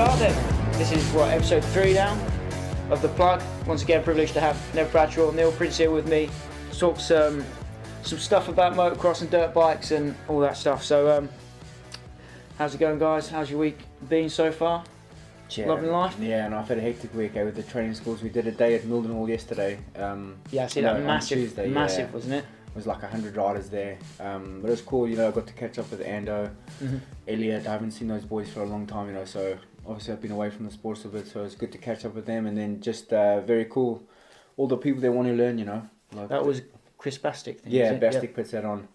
are then. This is episode 3 now of The Plug. Once again, privileged to have Nev and Neil Prince here with me to talk some stuff about motocross and dirt bikes and all that stuff. So, how's it going, guys? How's your week been so far? Yeah, loving life? Yeah, and I've had a hectic week with the training schools. We did a day at Milden Hall yesterday. Yeah, I see that massive, Tuesday, massive, wasn't it? It was like 100 riders there, but it was cool. I got to catch up with Ando, Elliot. I haven't seen those boys for a long time, so obviously I've been away from the sports a bit, so it's good to catch up with them. And then just very cool, all the people that want to learn, like that was Chris Bastic thing. Yeah, Bastic puts that on.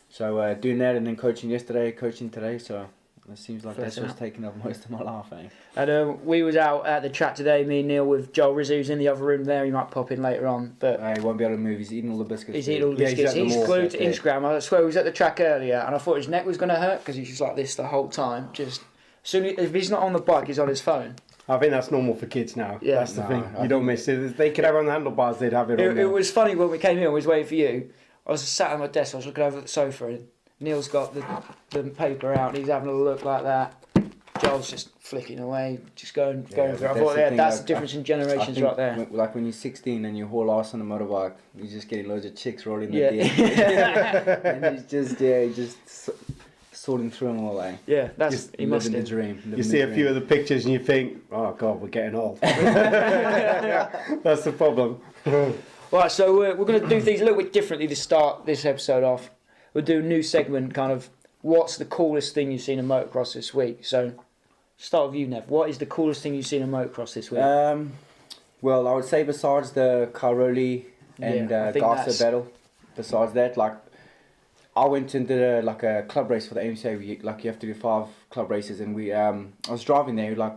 So doing that and then coaching yesterday, coaching today. So it seems like that's what's taking up most of my life, eh? And we was out at the track today, me and Neil, with Joel Rizzo, who's in the other room there. He might pop in later on, but he won't be able to move. He's eating all the biscuits. He's eating all the biscuits. He's glued to Instagram. I swear he was at the track earlier, and I thought his neck was going to hurt because he's just like this the whole time. Just if he's not on the bike, he's on his phone. I think that's normal for kids now. Yeah, that's the thing. You don't miss it. If they could have on the handlebars, they'd have it on. It was funny when we came here and we was waiting for you. I was sat on my desk. I was looking over at the sofa, and Neil's got the paper out, and he's having a look like that. Joel's just flicking away, just going through. I thought, that's the difference in generations right there. Like when you're 16 and you haul ass on a motorbike, you're just getting loads of chicks rolling the deer. And he's just sorting through them all, eh? Yeah, he must have. Dream. You see a few of the pictures and you think, oh God, we're getting old. That's the problem. Right, so we're going to do things a little bit differently to start this episode off. We'll do a new segment, kind of, what's the coolest thing you've seen in motocross this week? So, start with you, Nev. What is the coolest thing you've seen in motocross this week? Well, I would say besides the Cairoli and Gajser battle, besides that, I went and did a club race for the MCA. You have to do 5 club races, and I was driving there, I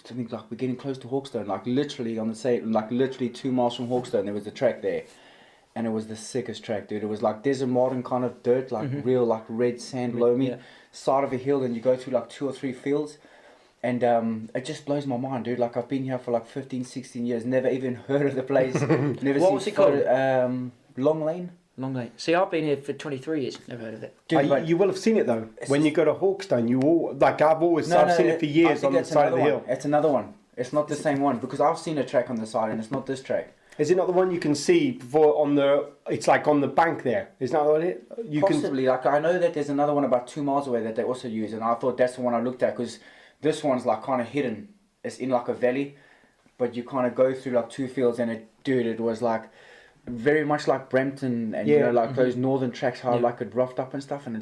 think we're getting close to Hawkstone, literally on the same, literally 2 miles from Hawkstone, there was a track there. And it was the sickest track, dude. It was like desert modern kind of dirt, real red sand below me, side of a hill, and you go through 2 or 3 fields. And it just blows my mind, dude. I've been here for 15, 16 years, never even heard of the place. Never what was it called? Long Lane. Long Lane. See, I've been here for 23 years, never heard of it. Dude, you will have seen it though. When you go to Hawkstone, I've always seen it for years on the side of the hill. It's another one. It's not the same one, because I've seen a track on the side and it's not this track. Is it not the one you can see it's on the bank there? Is that what it? Possibly. I know that there's another one about 2 miles away that they also use, and I thought that's the one I looked at, because this one's kind of hidden. It's in a valley, but you kind of go through 2 fields, and it was very much like Brampton and those northern tracks, how it roughed up and stuff, and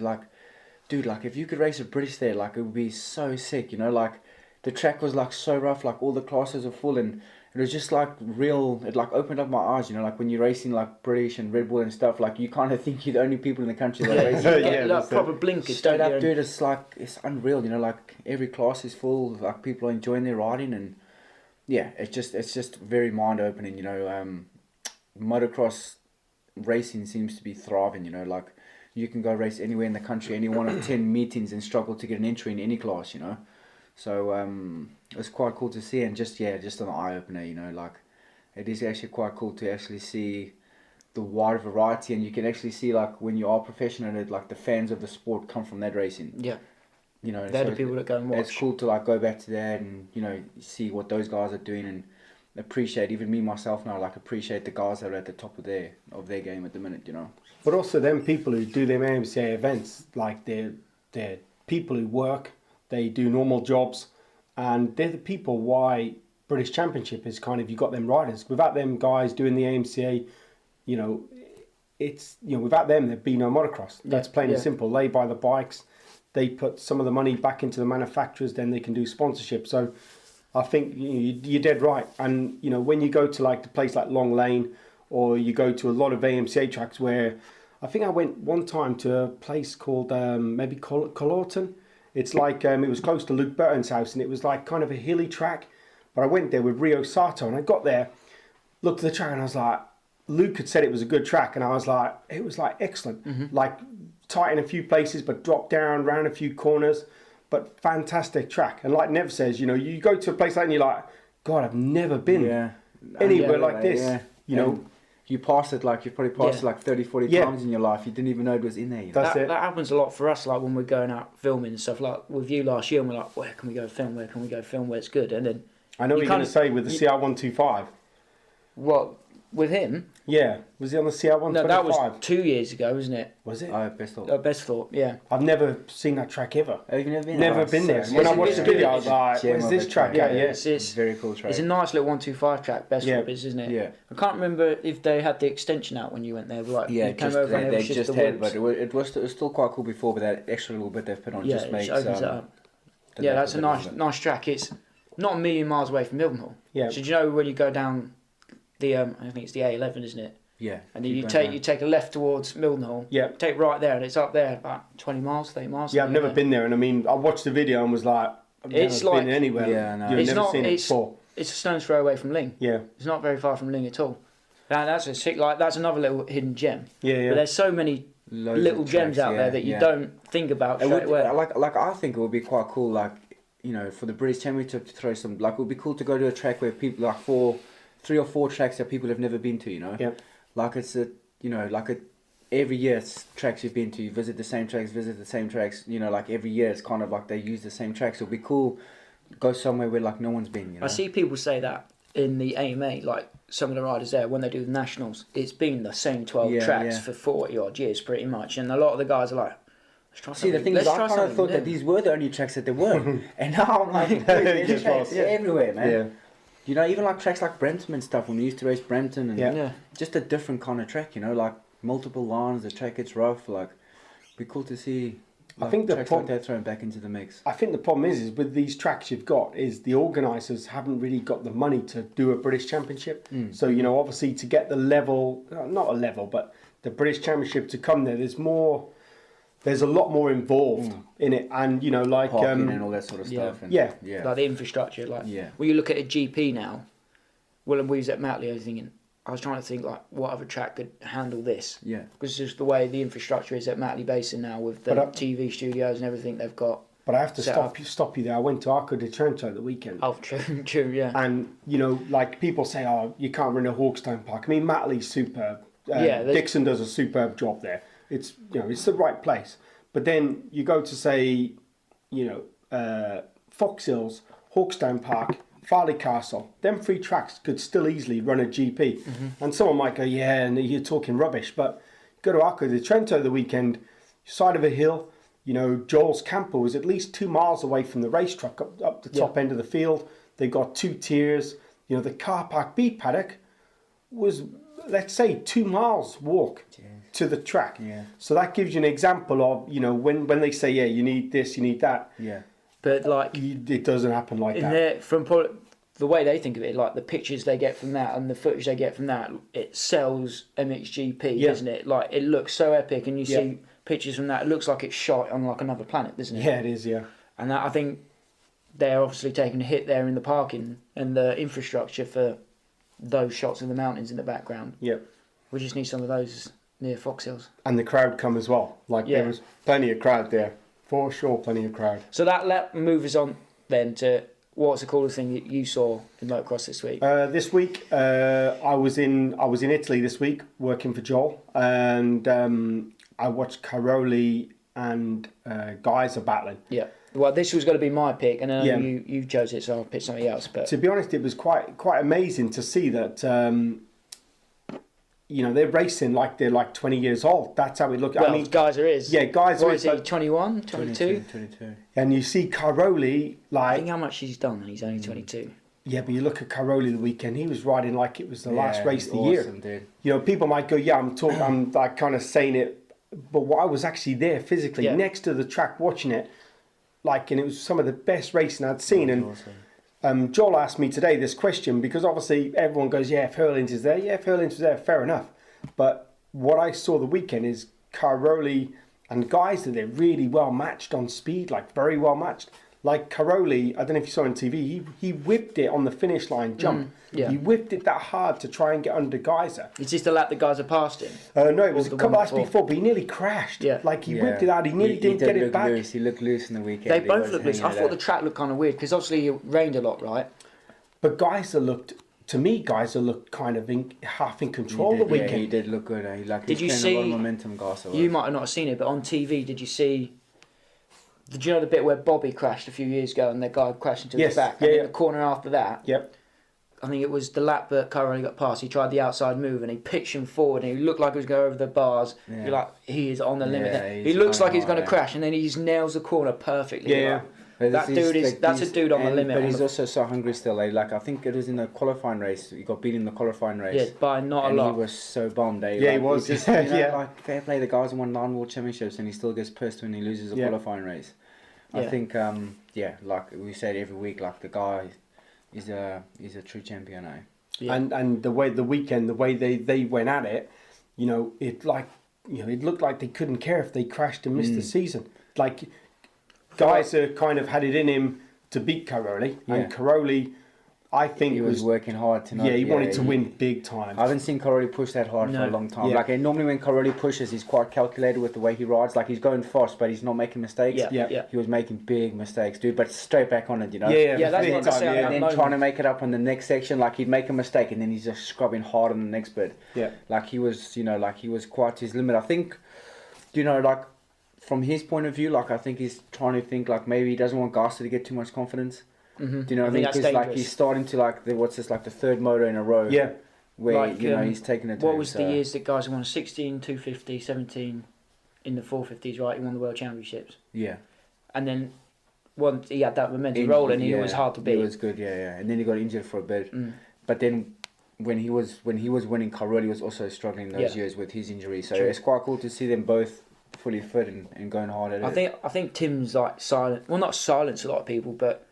dude, if you could race a British there, it would be so sick, the track was so rough, all the classes are full, and it was just real. It opened up my eyes, when you're racing British and Red Bull and stuff. You kind of think you're the only people in the country that are racing. Proper blinkers. Straight up, dude. It's it's unreal. Every class is full. People are enjoying their riding, and it's just very mind opening. Motocross racing seems to be thriving. You can go race anywhere in the country, any one of 10 meetings, and struggle to get an entry in any class. So it's quite cool to see, and just an eye opener, it is actually quite cool to actually see the wide variety, and you can actually see when you are professional at it, the fans of the sport come from that racing. Yeah. They're the people that go and watch. It's cool to go back to that and see what those guys are doing, and appreciate, even me myself now, appreciate the guys that are at the top of their game at the minute, But also them people who do them AMCA events, they're people who work. They do normal jobs, and they're the people why British Championship is you got them riders. Without them guys doing the AMCA, without them there'd be no motocross. That's plain and simple. They buy the bikes, they put some of the money back into the manufacturers, then they can do sponsorship. So I think you're dead right. And when you go to the place like Long Lane, or you go to a lot of AMCA tracks, where I think I went one time to a place called maybe Colorton. It's it was close to Luke Burton's house, and it was kind of a hilly track. But I went there with Rio Sato, and I got there, looked at the track, and I was Luke had said it was a good track, and I was it was excellent. Tight in a few places, but dropped down, round a few corners, but fantastic track. And like Nev says, you go to a place and you're God, I've never been anywhere like this. You you pass it like, you've probably passed it like 30, 40 times in your life. You didn't even know it was in there. You know? That happens a lot for us, like when we're going out filming and stuff, like with you last year, and we're like, where can we go film, where it's good? And then... I know what you're going to say with the CR125. What, with him? Yeah, was he on the CR125? No, that was 2 years ago, wasn't it? Was it? Best thought. Best thought, yeah. I've never seen that track ever. Have you never been there? Never been there. When I watched the video, I was like, where's this track at? Yeah, it's a very cool track. It's a nice little 125 track, Best Thought is, isn't it? Yeah. I can't remember if they had the extension out when you went there. Like, yeah, you came over and they just had, but it was still quite cool before, but that extra little bit they've put on just makes... opens it up. Yeah, that's a nice track. It's not a million miles away from Mildenhall. Yeah. So do you know when you go down the, I think it's the A11, isn't it? Yeah. And then you take a left towards Mildenhall. Yeah. Take right there, and it's up there about 20 miles, 30 miles. Yeah, I've never been there, and I mean, I watched the video and was like, I've never been anywhere. Yeah, no. You've never seen it before. It's a stone's throw away from Ling. Yeah. It's not very far from Ling at all. That's a sick, that's another little hidden gem. Yeah. But there's so many little gems out there that you don't think about straight away. Like I think it would be quite cool, like, you know, for the British Championship to throw some, like, it would be cool to go to a track where people, like, 3 or 4 tracks that people have never been to, you know? Yeah. Like it's every year it's tracks you've been to, you visit the same tracks, you know, like every year it's kind of like they use the same tracks. So it'd be cool to go somewhere where like no one's been, you know? I see people say that in the AMA, like some of the riders there, when they do the Nationals, it's been the same 12 tracks for 40 odd years pretty much. And a lot of the guys are like, let's try something. See, the thing is, I kind of thought that these were the only tracks that there were. And now I'm like, there's tracks everywhere, man. Yeah. You know, even like tracks like Brampton and stuff, when we used to race Brampton, and just a different kind of track, you know, like multiple lines, the track gets rough, like, it'd be cool to see. Like, I think the tracks like that thrown back into the mix. I think the problem is with these tracks you've got, is the organisers haven't really got the money to do a British Championship. So, you know, obviously to get the level, not a level, but the British Championship to come there, there's a lot more involved in it, and you know, like parking and all that sort of stuff. And, like the infrastructure. Like when you look at a GP now, when we was at Matley, I was trying to think like what other track could handle this. Yeah, because it's just the way the infrastructure is at Matley Basin now with the TV studios and everything they've got. But I have to stop you there. I went to Arco di Trento the weekend. Oh, true, yeah. And you know, like people say, oh, you can't run a Hawkstone Park. I mean, Matley's superb. Dixon does a superb job there. It's, you know, it's the right place. But then you go to say, you know, Fox Hills, Hawkstone Park, Farley Castle. Them 3 tracks could still easily run a GP. And someone might go, yeah, and you're talking rubbish. But go to Arco di Trento the weekend, side of a hill. You know, Joel's camper was at least 2 miles away from the racetrack up the top end of the field. They've got 2 tiers. You know, the car park B paddock was, let's say, 2 miles walk to the track. Yeah. So that gives you an example of, you know, when they say, yeah, you need this, you need that. Yeah. But like, it doesn't happen like that. From the way they think of it, like the pictures they get from that and the footage they get from that, it sells MXGP, doesn't it? Like it looks so epic, and you see pictures from that, it looks like it's shot on like another planet, doesn't it? Yeah, it is. Yeah. And that, I think they're obviously taking a hit there in the parking and the infrastructure for those shots of the mountains in the background. Yeah. We just need some of those near Fox Hills. And the crowd come as well. Like there was plenty of crowd there. For sure, plenty of crowd. So that moves us on then to what's the coolest thing that you saw in motocross this week? This week, I was in Italy this week working for Joel, and I watched Cairoli and Gajser battling. Yeah. Well, this was going to be my pick, and you chose it, so I'll pick something else. But to be honest, it was quite amazing to see that. You know, they're racing like they're like 20 years old. That's how it looks. Well, I mean, Gajser is. Yeah, Gajser what is he, 21, 22? 22. And you see Cairoli, like... I think how much he's done, and he's only 22. Yeah, but you look at Cairoli the weekend, he was riding like it was the last race of the year. Dude. You know, people might go, I'm like kind of saying it, but I was actually there physically next to the track watching it, like, and it was some of the best racing I'd seen. And awesome. Joel asked me today this question because obviously everyone goes, if Hurlings is there, if Hurlings is there, fair enough. But what I saw the weekend is Cairoli and Gajser, they're really well matched on speed, like very well matched. Like Cairoli, I don't know if you saw on TV, he whipped it on the finish line jump. He whipped it that hard to try and get under Gajser. Is this the lap that Gajser passed him? No, it was a couple laps before, but he nearly crashed. Yeah. Like he whipped it out, he nearly didn't get it back. Loose. He looked loose in the weekend. They both looked loose. I thought the track looked kind of weird because obviously it rained a lot, right? But Gajser looked to me, Gajser looked kind of half in control the weekend. Yeah, he did look good. Did you see? A lot of momentum, Gajser. You might have not seen it, but on TV, did you see? Did you know the bit where Bobby crashed a few years ago and the guy crashed into the back? And in the corner after that, I think it was the lap that Cairoli got past. He tried the outside move and he pitched him forward and he looked like he was going over the bars. Yeah. You're like, he is on the limit there. He looks like he's going to crash and then he just nails the corner perfectly. Yeah. That's a dude on the limit. But he's also so hungry still. Like I think it was in the qualifying race. He got beat in the qualifying race. Yeah, by not a lot. And he was so bummed. Yeah, he was. Just, like fair play. The guys won 9 world championships and he still gets pissed when he loses a qualifying race. I think, like we said every week, like the guy is a true champion, eh? Yeah. And the way they went at it, it looked like they couldn't care if they crashed and missed the season. Like, Gajser kind of had it in him to beat Cairoli, and Cairoli, I think he was working hard tonight. Yeah, he wanted to win big time. I haven't seen Cairoli push that hard for a long time. Like normally when Cairoli pushes, he's quite calculated with the way he rides. Like he's going fast, but he's not making mistakes. He was making big mistakes, dude. But straight back on it, Yeah, that's what I say. And then trying to make it up on the next section, like he'd make a mistake, and then he's just scrubbing hard on the next bit. Yeah, like he was, like he was quite to his limit. I think, like from his point of view, like I think he's trying to think like maybe he doesn't want Gajser to get too much confidence. Mm-hmm. Do you know what I mean? Because like he's starting to like the third moto in a row. Yeah, where he's taking it. What was the years that Gajser won? 16, 250, 17 in the 450s, right? He won the world championships. Yeah, and then once he had that momentum rolling, he was hard to beat. He was good, and then he got injured for a bit. But then when he was winning, Cairoli was also struggling those years with his injury. So it's quite cool to see them both fully fit and going hard at it. I think Tim's like silent. Well, not silenced a lot of people, but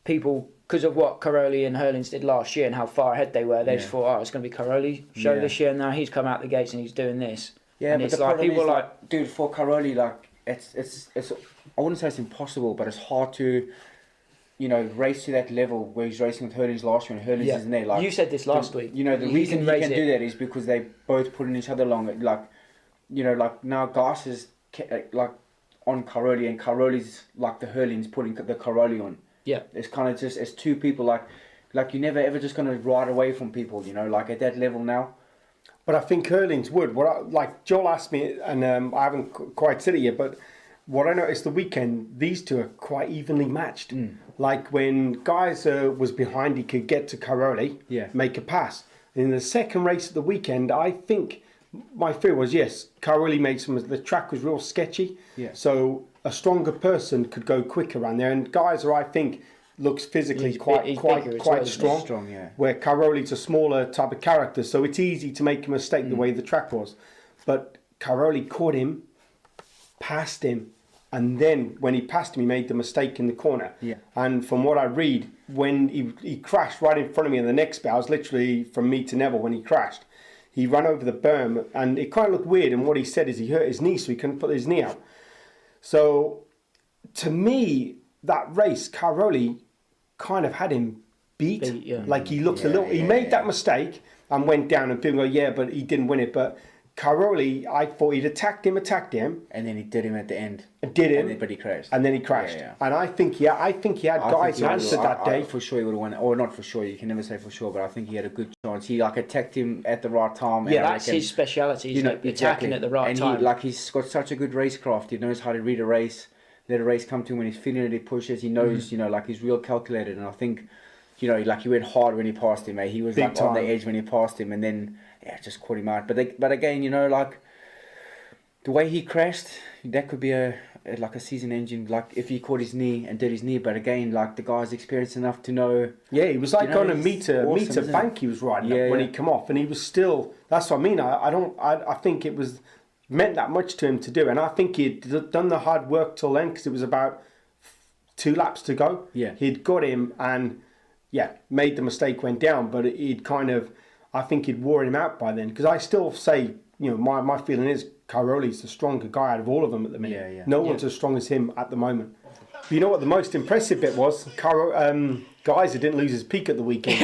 people, because of what Cairoli and Herlings did last year and how far ahead they were, they just thought, it's going to be Cairoli show this year. And now he's come out the gates and he's doing this. Yeah, and but it's the like problem people is, like, dude, for Cairoli, like it's I wouldn't say it's impossible, but it's hard to, race to that level where he's racing with Herlings last year and Herlings isn't there. Like you said this last week. The reason he can do that is because they both put in each other along. Like, like now Gajser's like on Cairoli and Cairoli's like the Herlings putting the Cairoli on. Yeah, it's kind of just it's two people like you're never ever just gonna ride away from people, like at that level now. But I think Herlings would. Like Joel asked me, and I haven't quite said it yet, but what I noticed the weekend, these two are quite evenly matched. Like when Gajser was behind, he could get to Cairoli, make a pass. In the second race of the weekend, I think my fear was Cairoli made the track was real sketchy. Yeah. So a stronger person could go quicker around there, and Gajser, I think, looks physically quite strong. Where Cairoli's a smaller type of character, so it's easy to make a mistake the way the track was. But Cairoli caught him, passed him, and then when he passed him, he made the mistake in the corner. Yeah. And from what I read, when he crashed right in front of me in the next bit, I was literally from me to Neville when he crashed. He ran over the berm, and it kind of looked weird. And what he said is he hurt his knee, so he couldn't put his knee out. So, to me, that race, Cairoli kind of had him beat. Like he looked a little. He made that mistake and went down, and people go, but he didn't win it. But Cairoli, I thought he'd attacked him, and then he did him at the end. But he crashed. And then he crashed. And I think he had guys who answered that day. For sure he would have won, or not for sure. You can never say for sure, but I think he had a good chance. He attacked him at the right time. Yeah, that's his speciality. Attacking at the right time. And he's got such a good racecraft. He knows how to read a race, let a race come to him when he's feeling it. He pushes. He knows, he's real calculated. And I think, he went hard when he passed him. He was on the edge when he passed him, and then just caught him out. But again, the way he crashed, that could be a season engine. Like if he caught his knee and did his knee, but again, the guy's experienced enough to know. Yeah, he was on a meter bank. He was riding when he come off, and he was still. That's what I mean. I think it was meant that much to him to do, and I think he'd done the hard work till then because it was about 2 laps to go. Yeah, he'd got him and made the mistake, went down, but he'd kind of. I think he'd wore him out by then because I still say, my feeling is Cairoli's the stronger guy out of all of them at the minute. No one's as strong as him at the moment. But you know what the most impressive bit was? Gajser didn't lose his peak at the weekend.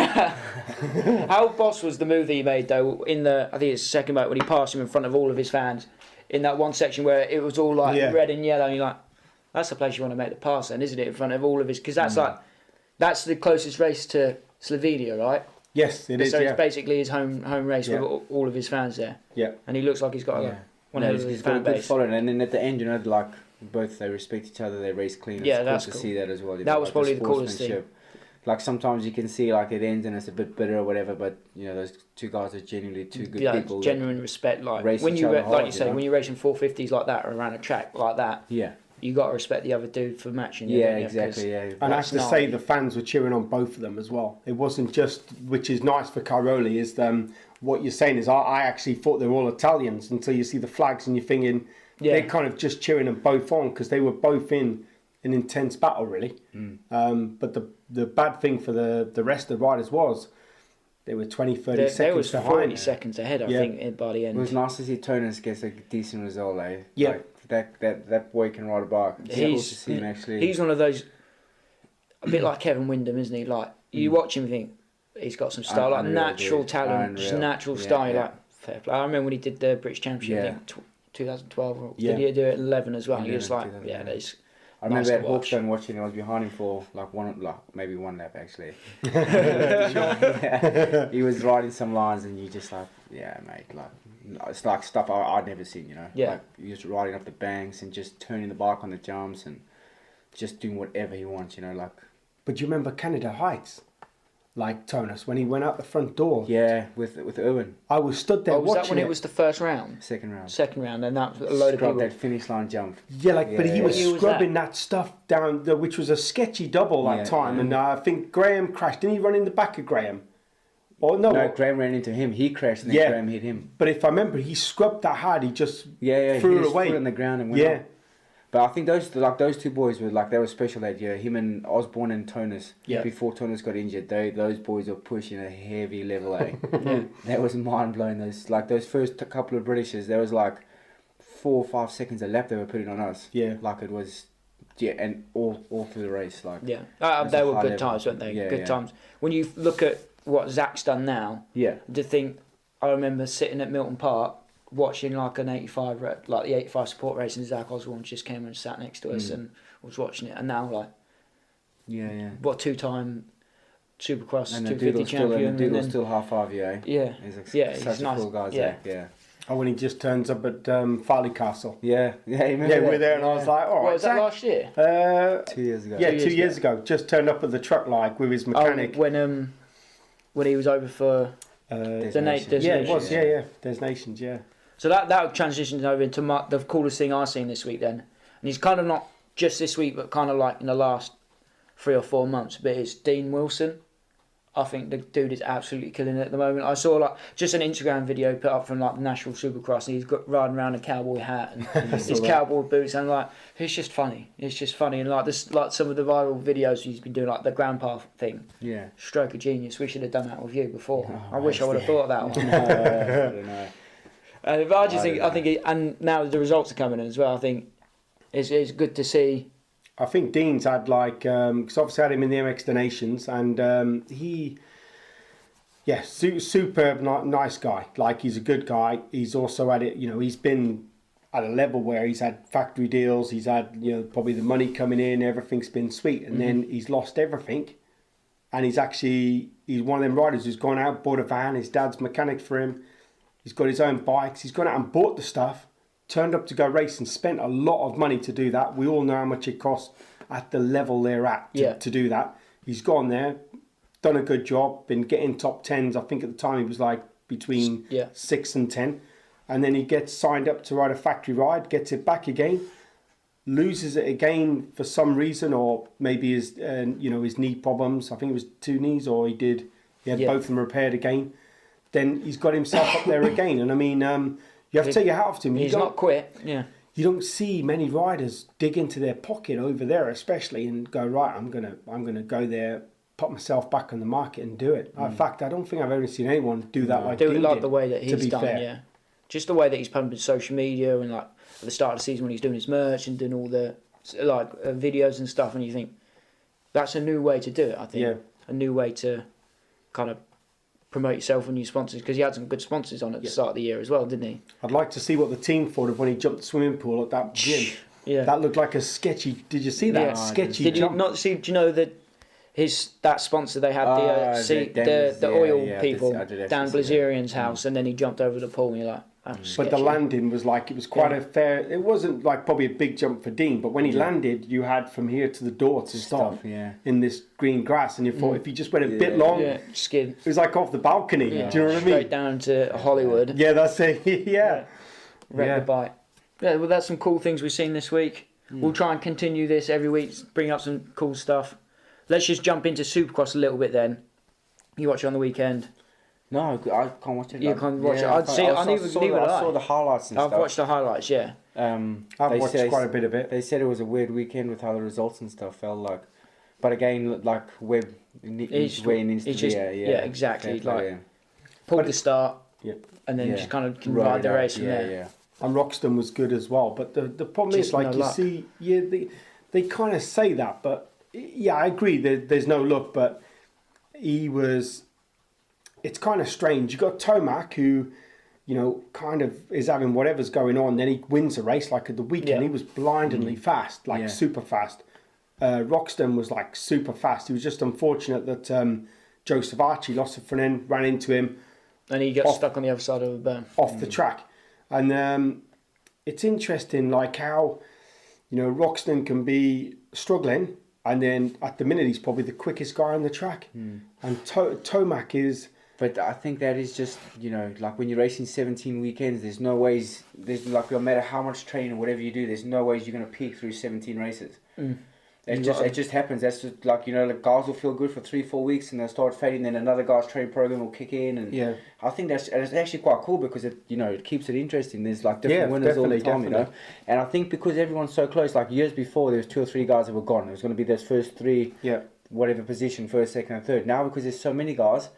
How boss was the move that he made though I think it's the second moto when he passed him in front of all of his fans in that one section where it was all red and yellow and you're like, that's the place you want to make the pass then, isn't it? In front of all of his, because that's that's the closest race to Slovenia, right? Yes, it is. So it's basically his home race with all of his fans there. Yeah. And he looks like he's got one of his fan good base. following, and then at the end, like both they respect each other, they race clean. Yeah, it's that's cool cool. to see that as well. That was probably the coolest thing. Like sometimes you can see like it ends and it's a bit bitter or whatever, but those two guys are genuinely two good people. Genuine respect. Like race when each you other like hard, you say, when you're racing 450s like that or around a track like that, you got to respect the other dude for matching you. Yeah, exactly. Yeah, and I have to say the fans were cheering on both of them as well. It wasn't just, which is nice for Cairoli, is what you're saying is I actually thought they were all Italians until you see the flags and you're thinking they're kind of just cheering them both on because they were both in an intense battle really. But the bad thing for the rest of the riders was they were 20, 30 seconds behind. 40 seconds ahead, I think, by the end. It was nice to see Tonus gets a decent result, eh? Yeah. Like, that boy can ride a bike. It's cool to see him actually. He's one of those, a bit like Kevin Windham, isn't he? Like, you watch him and think, he's got some style, like natural talent, just natural style, like fair play. I remember when he did the British Championship, I think 2012, or did he do it at 11 as well? 11, he was like, there's... I remember at Hawkstone watching. I was behind him for maybe one lap actually. He was riding some lines, and you just like, mate, like it's like stuff I'd never seen, Like he was riding up the banks and just turning the bike on the jumps and just doing whatever he wants, like. But do you remember Canada Heights? Like Tonus, when he went out the front door. Yeah, with Owen. I was stood there watching was that when it was the first round? Second round, and that was a load of people. that finish line jump. Yeah, but he was scrubbing that stuff down, which was a sketchy double that time. And I think Graham crashed. Didn't he run in the back of Graham? Or no, Graham ran into him. He crashed and then Graham hit him. But if I remember, he scrubbed that hard. He just threw it away. He just put it on the ground and went up. But I think those two boys were they were special that year. Him and Osborne and Tonus. Before Tonus got injured, those boys were pushing a heavy level. That was mind blowing. Those first couple of Britishes, there was 4 or 5 seconds a lap they were putting on us. Like it was, and all through the race. They were good times, weren't they? Good times. When you look at what Zach's done now, to think, I remember sitting at Milton Park, watching an 85 the 85 support race, and Zach Osborne just came and sat next to us and was watching it, and now what 2-time Supercross 250 champion, and the dude still half 5 he's such a cool guy, Zach. Oh, when he just turns up at Farley Castle. Yeah, we're there, and I was like, all right. Was that last year? 2 years ago. Yeah, 2 years ago. Just turned up at the truck with his mechanic. When he was over for Des Nations. Yeah, it was. Yeah. Des Nations. Yeah. So that transitions over into the coolest thing I've seen this week then. And he's kind of not just this week, but kind of like in the last 3 or 4 months. But it's Dean Wilson. I think the dude is absolutely killing it at the moment. I saw just an Instagram video put up from the National Supercross, and he's riding around in a cowboy hat and his cowboy boots, and it's just funny. It's just funny, and some of the viral videos he's been doing, the grandpa thing. Yeah. Stroke of genius. We should have done that with you before. I wish I would have thought of that one. I don't know. But I think, and now the results are coming in as well. I think it's good to see. I think Dean's had because obviously I had him in the MX Nations, and superb, nice guy. He's a good guy. He's also had it. He's been at a level where he's had factory deals. He's had probably the money coming in. Everything's been sweet, and then he's lost everything. And he's one of them riders who's gone out, bought a van. His dad's mechanic for him. He's got his own bikes. He's gone out and bought the stuff, turned up to go race, and spent a lot of money to do that. We all know how much it costs at the level they're at to do that. He's gone there, done a good job, been getting top 10s. I think at the time he was between 6 and 10. And then he gets signed up to ride a factory ride, gets it back again, loses it again for some reason, or maybe his knee problems. I think it was 2 knees, or he had both of them repaired again. Then he's got himself up there again. And I mean, you have to take your hat off to him. He's not quit. Yeah. You don't see many riders dig into their pocket over there, especially, and go, right, I'm gonna go there, put myself back on the market and do it. In fact, I don't think I've ever seen anyone do that do it like the way that he's done. Fair. Yeah. Just the way that he's pumping social media, and at the start of the season when he's doing his merch and doing all the videos and stuff, and you think that's a new way to do it. I think a new way to kind of promote yourself and new sponsors, because he had some good sponsors on at the start of the year as well, didn't he? I'd like to see what the team thought of when he jumped the swimming pool at that gym. Yeah, that looked like a sketchy. Did you see that sketchy jump? Do you know that that sponsor they had the oil people down Blazerian's house, and then he jumped over the pool, and you're like, but the landing was like, it was quite a fair, it wasn't like probably a big jump for Dean, but when he landed, you had from here to the door to stop in this green grass, and you thought if he just went a bit long, skid. It was like off the balcony. Do you know what I mean? Straight down to Hollywood. Yeah, that's it. Wreck the bike. Yeah, well, that's some cool things we've seen this week. We'll try and continue this every week, bring up some cool stuff. Let's just jump into Supercross a little bit then. You watch it on the weekend? No, I can't watch it. You can't watch it. I saw the highlights and stuff. I've watched the highlights, yeah. I've watched quite a bit of it. They said it was a weird weekend with how the results and stuff felt like. But again, like Webb needs to exactly. Pull the start, and then just kind of can ride the race from there. Yeah. And Roxton was good as well. But the problem is, like, they kind of say that, but I agree. There's no luck, but he was. It's kind of strange. You got Tomac, who, kind of is having whatever's going on. Then he wins a race. Like at the weekend, he was blindingly fast, super fast. Roxton was like super fast. He was just unfortunate that Joseph Archie lost the front end, ran into him, and he got stuck on the other side of the berm, off the track. And it's interesting, like how Roxton can be struggling, and then at the minute he's probably the quickest guy on the track, and Tomac is. But I think that is just, like when you're racing 17 weekends, there's no ways, no matter how much training or whatever you do, there's no ways you're going to peak through 17 races. It just happens. That's just like, guys will feel good for 3-4 weeks and they'll start fading, then another guy's training program will kick in. And I think it's actually quite cool because it keeps it interesting. There's like different winners all the time, And I think because everyone's so close, like years before, there was 2 or 3 guys that were gone. It was going to be those first 3, whatever position, first, second and third. Now because there's so many guys,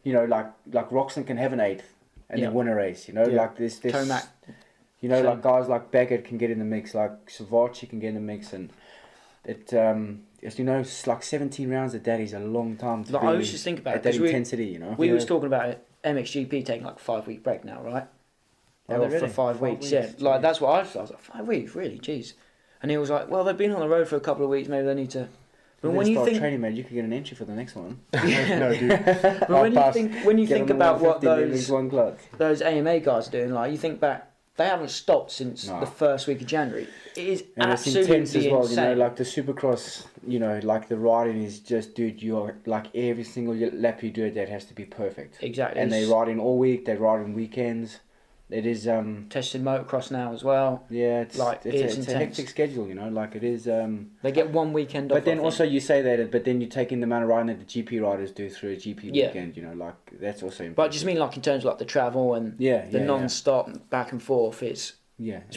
like Roxton can have an 8th and then win a race, like this Tomac. Like guys like Baggett can get in the mix, like Savachi can get in the mix, and it, as it's like 17 rounds of that is a long time to be I was just thinking about at that intensity, We was talking about it, MXGP taking like a 5-week break now, right? They're off for 5 weeks, Like that's what I was like, 5 weeks, really, jeez. And he was like, well, they've been on the road for a couple of weeks, maybe they need to. But when you think training, man, you could get an entry for the next one. No, dude. But when you think about what those AMA guys are doing, like you think back, they haven't stopped since the first week of January. It is absolutely it's intense as well, insane. like the Supercross, like the riding is just, dude, you're like every single lap you do it, that has to be perfect. Exactly. And they ride in all week, they ride in weekends. It is testing motocross now as well. Yeah, it's intense. a hectic schedule, like it is. They get 1 weekend off. But then also you say that, but then you take in the amount of riding that the GP riders do through a GP weekend. Like that's also important. But I just mean like in terms of like the travel and the non-stop back and forth. It's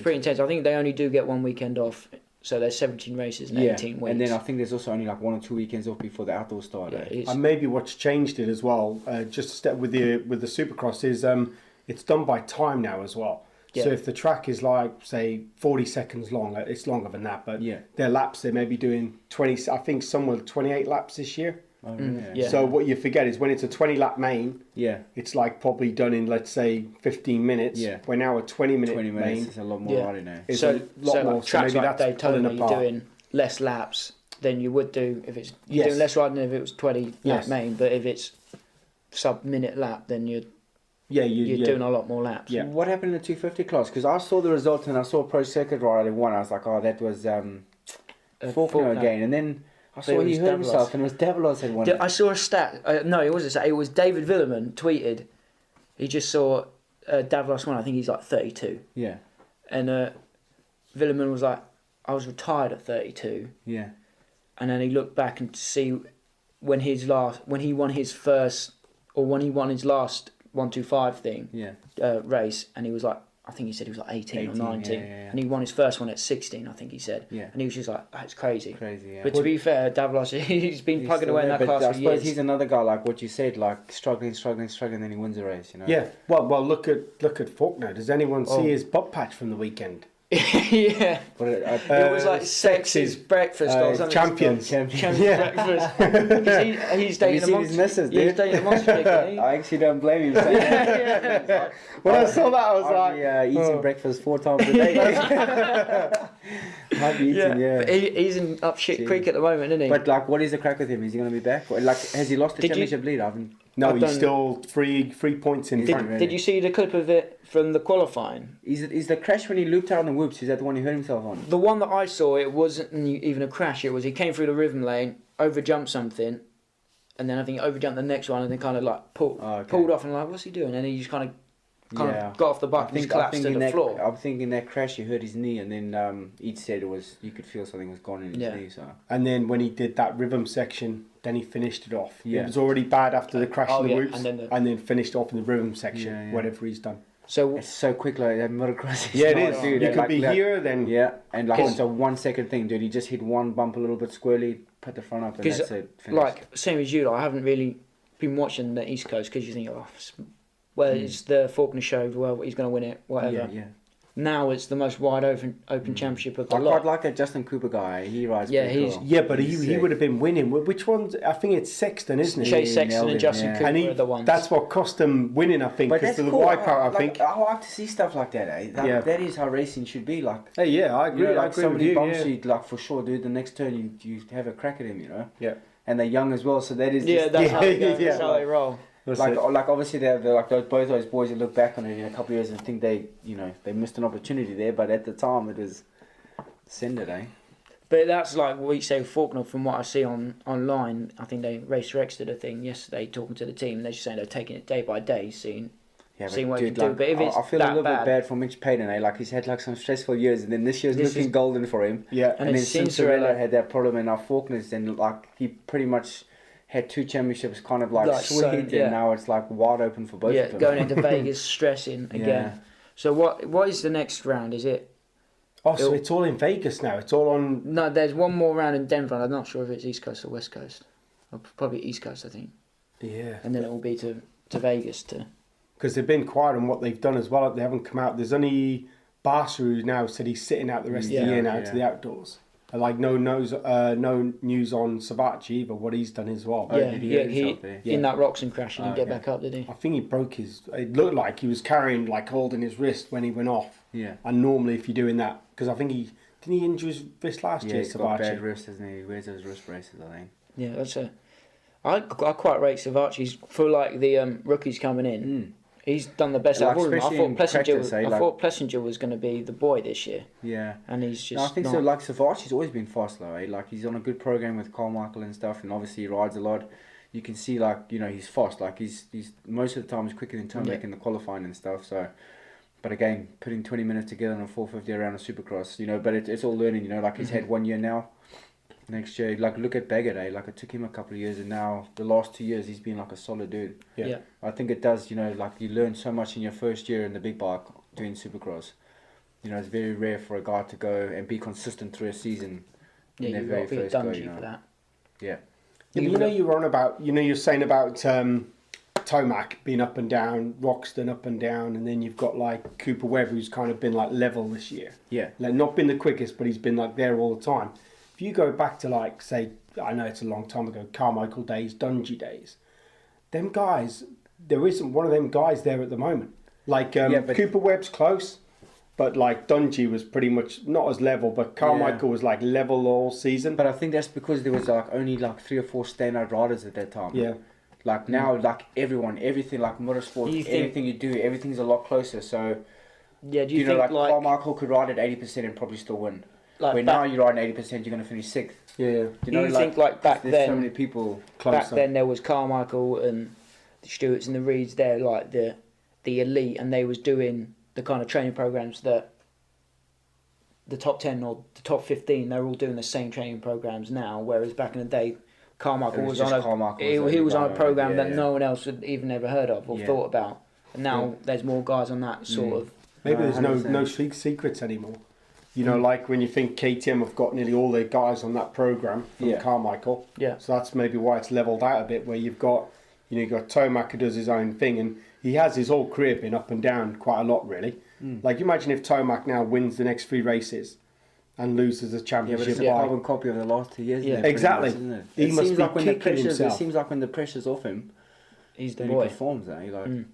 pretty intense. I think they only do get 1 weekend off. So there's 17 races in 18 weeks. And then I think there's also only like 1 or 2 weekends off before the outdoor start. And maybe what's changed it as well, just a step with the Supercross is it's done by time now as well. Yeah. So if the track is like, say, 40 seconds long, it's longer than that. But their laps, they may be doing 20, I think some were 28 laps this year. So what you forget is when it's a 20-lap main, it's like probably done in, let's say, 15 minutes. Where now a 20-minute main is a lot more riding now. It's a lot more. Tracks so maybe like Daytona, you're doing less laps than you would do if it's doing less riding if it was 20-lap main. But if it's sub-minute lap, then you're doing a lot more laps. Yeah. What happened in the 250 class? Because I saw the result and I saw a Pro Circuit rider won. I was like, oh, that was Faulkner again. And then I saw he hurt himself and it was Davalos had won. I saw a stat. No, it wasn't a stat. It was David Villerman tweeted. He just saw Davalos won. I think he's like 32. Yeah. And Villerman was like, I was retired at 32. Yeah. And then he looked back and see when he won his last 125 thing race, and he was like, I think he said he was like 18 or 19, and he won his first one at 16, I think he said, and he was just like, that's crazy. But to be fair, Davalos, he's been plugging away in that class for years. I suppose he's another guy like what you said, like struggling, then he wins a race, Yeah, well, look at Faulkner. Does anyone see his butt patch from the weekend? Yeah. It was like Sex's breakfast or something. Champions. Breakfast. 'Cause he's dating a monster. He's dating a monster chick, isn't he? I actually don't blame him. Yeah. When I saw that, I was I'd be eating breakfast 4 times a day. I'd be eating, yeah. But he's in up shit creek at the moment, isn't he? But like, what is the crack with him? Is he going to be back? Or, like, has he lost the championship lead? No, he's still three points in front. Did you see the clip of it from the qualifying? Is the crash when he looped out on the whoops? Is that the one he hurt himself on? The one that I saw, it wasn't even a crash. It was he came through the rhythm lane, overjumped something, and then I think overjumped the next one, and then kind of like pulled off, and like, what's he doing? And he just kind of got off the bike and just collapsed to the floor. I'm thinking that crash, he hurt his knee, and then Eid said you could feel something was gone in his knee. So. And then when he did that rhythm section, then he finished it off. Yeah. It was already bad after the crash in the whoops, and then finished off in the rhythm section, whatever he's done. So it's so quick, like that motocross. Yeah, it is. Dude, you could be here, then and like it's a 1 second thing, dude. He just hit one bump a little bit squirrely, put the front up, and that's it. Finished. Like same as you, I haven't really been watching the East Coast because you think, it's the Faulkner show. Well, he's going to win it, whatever. Yeah. Now it's the most wide open championship of the lot. lot. I quite like that Justin Cooper guy. He rides. Yeah, cool. But he would have been winning. Which one's? I think it's Sexton, isn't it? Chase Sexton and Justin Cooper are the ones. That's what cost him winning, I think, because of the wipeout. I think. I like to see stuff like that. That is how racing should be. Like. Hey, yeah, I agree. You know, I agree somebody with you. bumps you, like for sure, dude. The next turn, you have a crack at him. You know. Yeah. And they're young as well, so that is. That's how they go. That's how they roll. Like obviously they're like both those boys who look back on it in a couple of years and think they missed an opportunity there, but at the time it was send it, eh? But that's like what you say, Faulkner. From what I see online, I think they Racer X did a thing yesterday talking to the team. They're just saying they're taking it day by day, seeing what you can do. But if it's I feel a little bit bad for Mitch Payton, eh? Like he's had like some stressful years, and then this year's looking golden for him. Yeah, and then Cinderella had that problem, and now Faulkner's then like he pretty much had 2 championships kind of like sweet, and now it's like wide open for both of them. Going into Vegas, stressing again. Yeah. So what is the next round? Is it? Oh, so it's all in Vegas now. It's all on. No, there's one more round in Denver. I'm not sure if it's East Coast or West Coast. Probably East Coast, I think. Yeah. And then it will be to Vegas too. Because they've been quiet on what they've done as well. They haven't come out. There's only Barca who now said he's sitting out the rest of the year now to the outdoors. Like no news on Savacci either, what he's done as well. He in that Roxon crash, he didn't get back up, did he? I think he broke his. It looked like he was carrying, like holding his wrist when he went off. Yeah. And normally, if you're doing that, because I think didn't he injure his wrist last year? He's got bad wrist, hasn't he? He wears those wrist braces, I think. Yeah, that's it. I quite rate Savacci's for like the rookies coming in. He's done the best out of all of them. I thought Plessinger was going to be the boy this year. Yeah. And he's just. No, I think so. Like Savacci's always been fast though. Eh? Like he's on a good program with Carmichael and stuff, and obviously he rides a lot. You can see like he's fast. Like he's most of the time he's quicker than Tomek in the qualifying and stuff. So, but again, putting 20 minutes together on a 450 around a Supercross, but it's all learning. Like he's had 1 year now. Next year, like look at Baggett, eh? Like it took him a couple of years, and now the last 2 years he's been like a solid dude. Yeah. I think it does. Like you learn so much in your first year in the big bike doing Supercross. It's very rare for a guy to go and be consistent through a season. Yeah, you've got to be a Dungey for that. Yeah. You're on about. You're saying about Tomac being up and down, Roxton up and down, and then you've got like Cooper Webb who's kind of been like level this year. Yeah. Like not been the quickest, but he's been like there all the time. If you go back to like, say, I know it's a long time ago, Carmichael days, Dungey days, them guys, there isn't one of them guys there at the moment. Like Cooper Webb's close, but like Dungey was pretty much not as level, but Carmichael was like level all season. But I think that's because there was like only like 3 or 4 standout riders at that time. Yeah. Like now, like everything, like motorsport, everything you do, everything's a lot closer. So, do you think like Carmichael could ride at 80% and probably still win? Like now you're riding 80%, you're going to finish 6th. Yeah. Do you think like back then, so many people closer. Back then there was Carmichael and the Stewarts and the Reeds there, like the elite, and they was doing the kind of training programs that the top 10 or the top 15, they're all doing the same training programs now, whereas back in the day, Carmichael was on a program that no one else had even ever heard of or thought about, and now there's more guys on that sort of. Maybe there's no secrets anymore. Like when you think KTM have got nearly all their guys on that program from Carmichael. Yeah. So that's maybe why it's levelled out a bit, where you've got, you've got Tomac who does his own thing, and he has his whole career been up and down quite a lot, really. Like, imagine if Tomac now wins the next 3 races and loses the Yeah, but championship. it's a carbon copy of the last 2 years. Yeah. Exactly. Much, isn't it? He must seems be like when the kicking pressure's, himself. It seems like when the pressure's off him, He's the then boy. he performs. He like.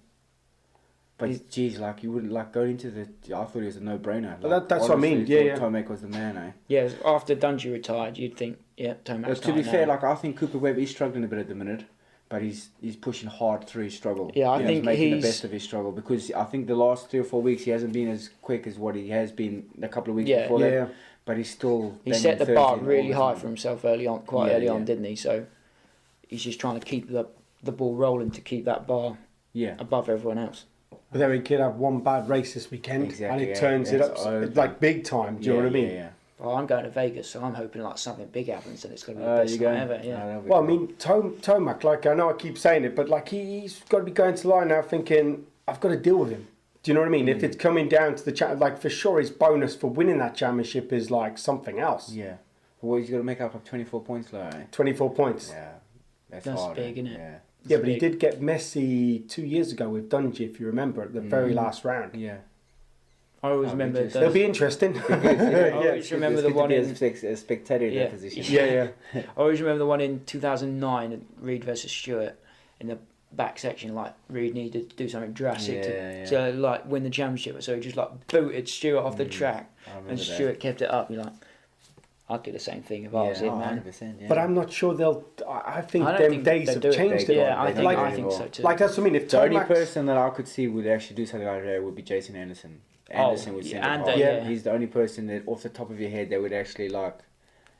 But geez, like you wouldn't like going into the. I thought it was a no-brainer. Like, That's what I mean. Yeah. Tomac was the man, eh? Yeah, after Dungey retired, you'd think, Tomac's To be fair, like I think Cooper Webb is struggling a bit at the minute, but he's pushing hard through his struggle. Yeah, I think he's making he's the best of his struggle, because I think the last 3 or 4 weeks he hasn't been as quick as what he has been a couple of weeks before that. But he's still. He set the bar really high time. for himself early on, early on, didn't he? So he's just trying to keep the ball rolling to keep that bar above everyone else. But then he could have one bad race this weekend, and it turns it up like big time. Do you know what I mean? Yeah. Well, I'm going to Vegas, so I'm hoping like something big happens and it's going to be the best night ever. Yeah. Well, I mean, Tomac, like I know I keep saying it, but like he's got to be going to the line now thinking, I've got to deal with him. Do you know what I mean? If it's coming down to the like for sure, his bonus for winning that championship is like something else. Yeah. Well, he's got to make up like 24 points, like. 24 points. Yeah. That's hard, big, isn't it? Yeah. Yeah, but he did get messy 2 years ago with Dungey, if you remember, at the very last round. Yeah. I always remember. It'll be interesting. I always remember the one in spectator in that position. Yeah. I always remember the one in 2009 at Reed versus Stewart in the back section. Like Reed needed to do something drastic to like win the championship, so he just like booted Stewart off the track, and Stewart kept it up. You're like, I'd do the same thing if I was him, man. 100%, yeah. But I'm not sure they'll. I think them days have changed it. Yeah, I think so too. Like that's what I mean. If The only person that I could see would actually do something like that would be Jason Anderson. Anderson would send it hard. He's the only person that, off the top of your head, that would actually like.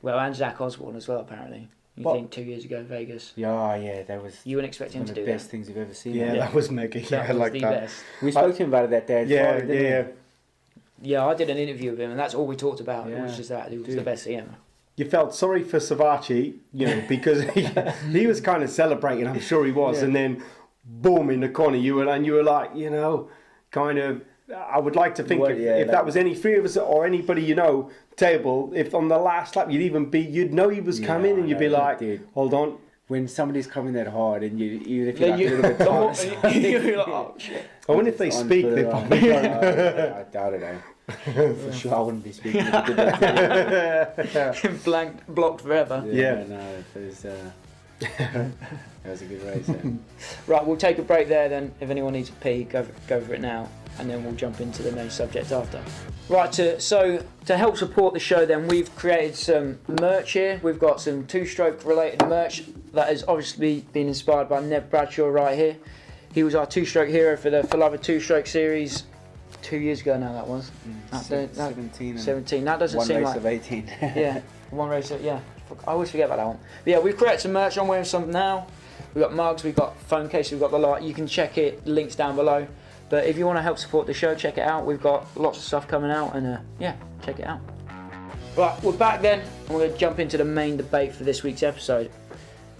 Well, and Zach Osborne as well, apparently. You think 2 years ago, Vegas? Yeah, that was. You wouldn't expect him to do that. One of the best things you've ever seen. Yeah, that was mega. Yeah, I like that. Best. We spoke to him about it that day. Yeah, I did an interview with him, and that's all we talked about. It was just that he was the best CM. You felt sorry for Savachi, because he was kind of celebrating. I'm sure he was, and then boom in the corner, you were like, kind of. I would like to think if that was any 3 of us or anybody table, if on the last lap you'd know he was coming, and you'd be like, hold on. When somebody's coming that hard, and even if you're like a little bit tired, you're like, oh shit. I wonder if they speak. They probably I doubt it. For sure, I wouldn't be speaking if I did that. Blocked forever. Yeah. No, that was a good race. Right, we'll take a break there then. If anyone needs a pee, go for it now, and then we'll jump into the main subject after. Right, so to help support the show then, we've created some merch here. We've got some two-stroke related merch that has obviously been inspired by Nev Bradshaw right here. He was our two-stroke hero for the For Love of Two-Stroke series 2 years ago now, that was. 17. 17, that doesn't seem like... One race of 18. Yeah, one race of, I always forget about that one. But yeah, we've created some merch. I'm wearing some now. We've got mugs, we've got phone cases, we've got the lot. You can check it, links down below. But if you want to help support the show, check it out. We've got lots of stuff coming out, and check it out. Right, we're back then, and we're going to jump into the main debate for this week's episode.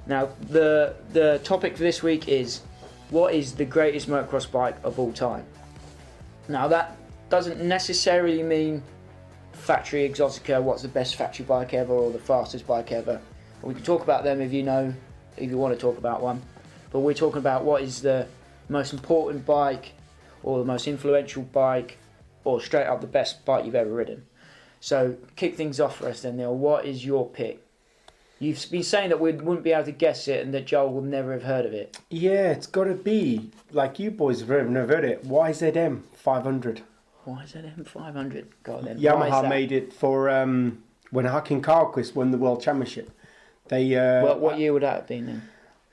Now, the topic for this week is, what is the greatest motocross bike of all time? Now, that doesn't necessarily mean factory Exotica, what's the best factory bike ever, or the fastest bike ever. We can talk about them if you want to talk about one. But we're talking about what is the most important bike, or the most influential bike, or straight up the best bike you've ever ridden. So kick things off for us then, Neil. What is your pick? You've been saying that we wouldn't be able to guess it and that Joel would never have heard of it. Yeah, it's got to be, like you boys have never heard it, YZM 500. YZM 500? God, then. Yamaha made it for when Hakim Karlqvist won the World Championship. They what year would that have been then?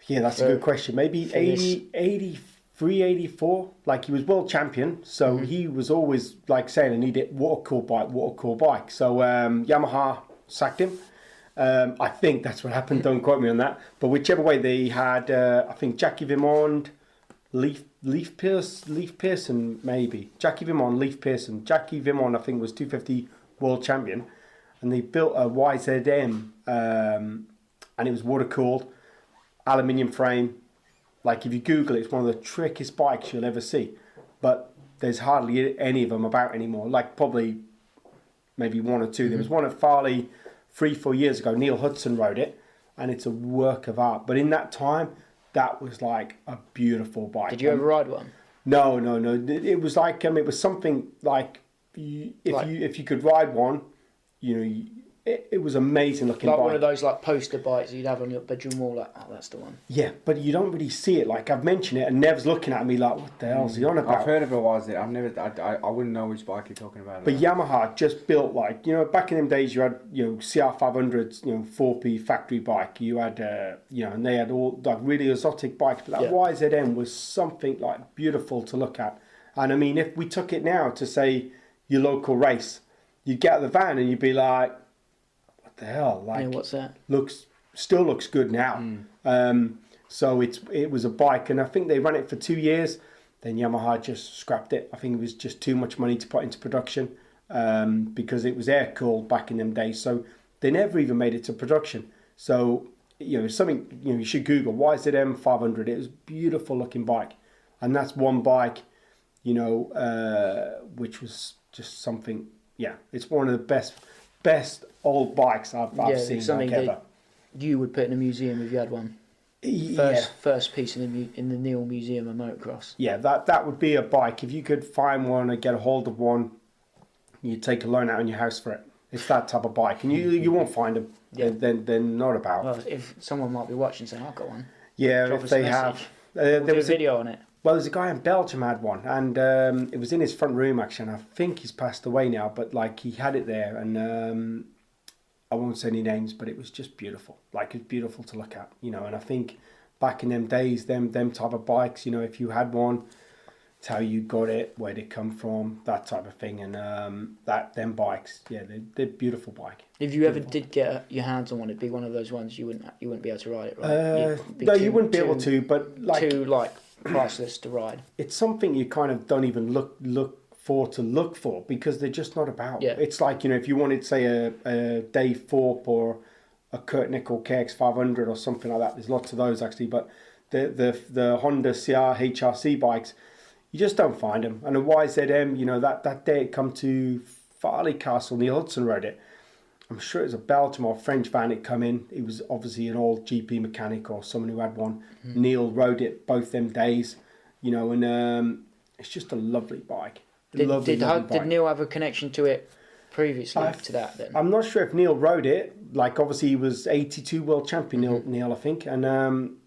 Yeah, that's a good question. Maybe 83, 84. Like, he was world champion, so he was always like saying, I need it, water cool bike. So Yamaha sacked him. I think that's what happened. Don't quote me on that. But whichever way, they had I think Jackie Vimond, Leif Pearson maybe. Jackie Vimond, Leif Pearson. Jackie Vimond, I think, was 250 world champion, and they built a YZM, and it was water cooled, aluminium frame. Like, if you Google it, it's one of the trickiest bikes you'll ever see. But there's hardly any of them about anymore. Like, probably maybe one or two. There was one at Farley 3-4 years ago. Neil Hudson rode it, and it's a work of art. But in that time, that was like a beautiful bike. Did you ever ride one? No. It was like it was something like if you could ride one, you know, it was amazing looking. Like bike. one of those like poster bikes you'd have on your bedroom wall. Like, oh, that's the one. Yeah, but you don't really see it. Like I've mentioned it, and Nev's looking at me like, "What the hell's he on about?" I've heard of it. Was it? I've never. I wouldn't know which bike you're talking about. But Yamaha just built like, you know, back in them days you had, you know, CR500s, you know, 4P factory bike. You had, you know, and they had all like really exotic bikes. But that YZM was something like beautiful to look at. And I mean, if we took it now to say your local race, you'd get out of the van and you'd be like, what the hell? Like, what's that? Still looks good now. So it was a bike, and I think they ran it for 2 years. Then Yamaha just scrapped it. I think it was just too much money to put into production because it was air cooled back in them days. So they never even made it to production. So, you know, something, you know, you should Google YZM 500. It was a beautiful looking bike, and that's one bike, you know, which was just something. Yeah, it's one of the best old bikes I've seen. Something like ever. that you would put in a museum if you had one. First piece in the Neil Museum of Motocross. Yeah, that would be a bike. If you could find one or get a hold of one, you'd take a loan out in your house for it. It's that type of bike, and you won't find them. Yeah. They're not about. Well, if someone might be watching saying, I've got one. Yeah, if they have. There was a video on it. Well, there's a guy in Belgium had one, and it was in his front room actually, and I think he's passed away now, but like he had it there, and I won't say any names, but it was just beautiful. Like, it's beautiful to look at, you know. And I think back in them days, them type of bikes, you know, if you had one, it's how you got it, where they come from, that type of thing. And them bikes, yeah, they're beautiful bike. If you ever did get your hands on one, it'd be one of those ones you wouldn't be able to ride it, right? You wouldn't be able to, but like too like priceless to ride. It's something you kind of don't even look for because they're just not about. Yeah. It's like, you know, if you wanted, say, a Dave Thorpe or a Kurt Nickel KX500 or something like that, there's lots of those actually, but the Honda CR HRC bikes, you just don't find them. And a YZM, you know, that day it come to Farley Castle, Neil Hudson rode it. I'm sure it was a Belgium or French van it come in. It was obviously an old GP mechanic or someone who had one. Neil rode it both them days, you know, and it's just a lovely bike. Did Neil have a connection to it previously to that then? I'm not sure if Neil rode it. Like, obviously he was 82 world champion, Neil, I think, and I'm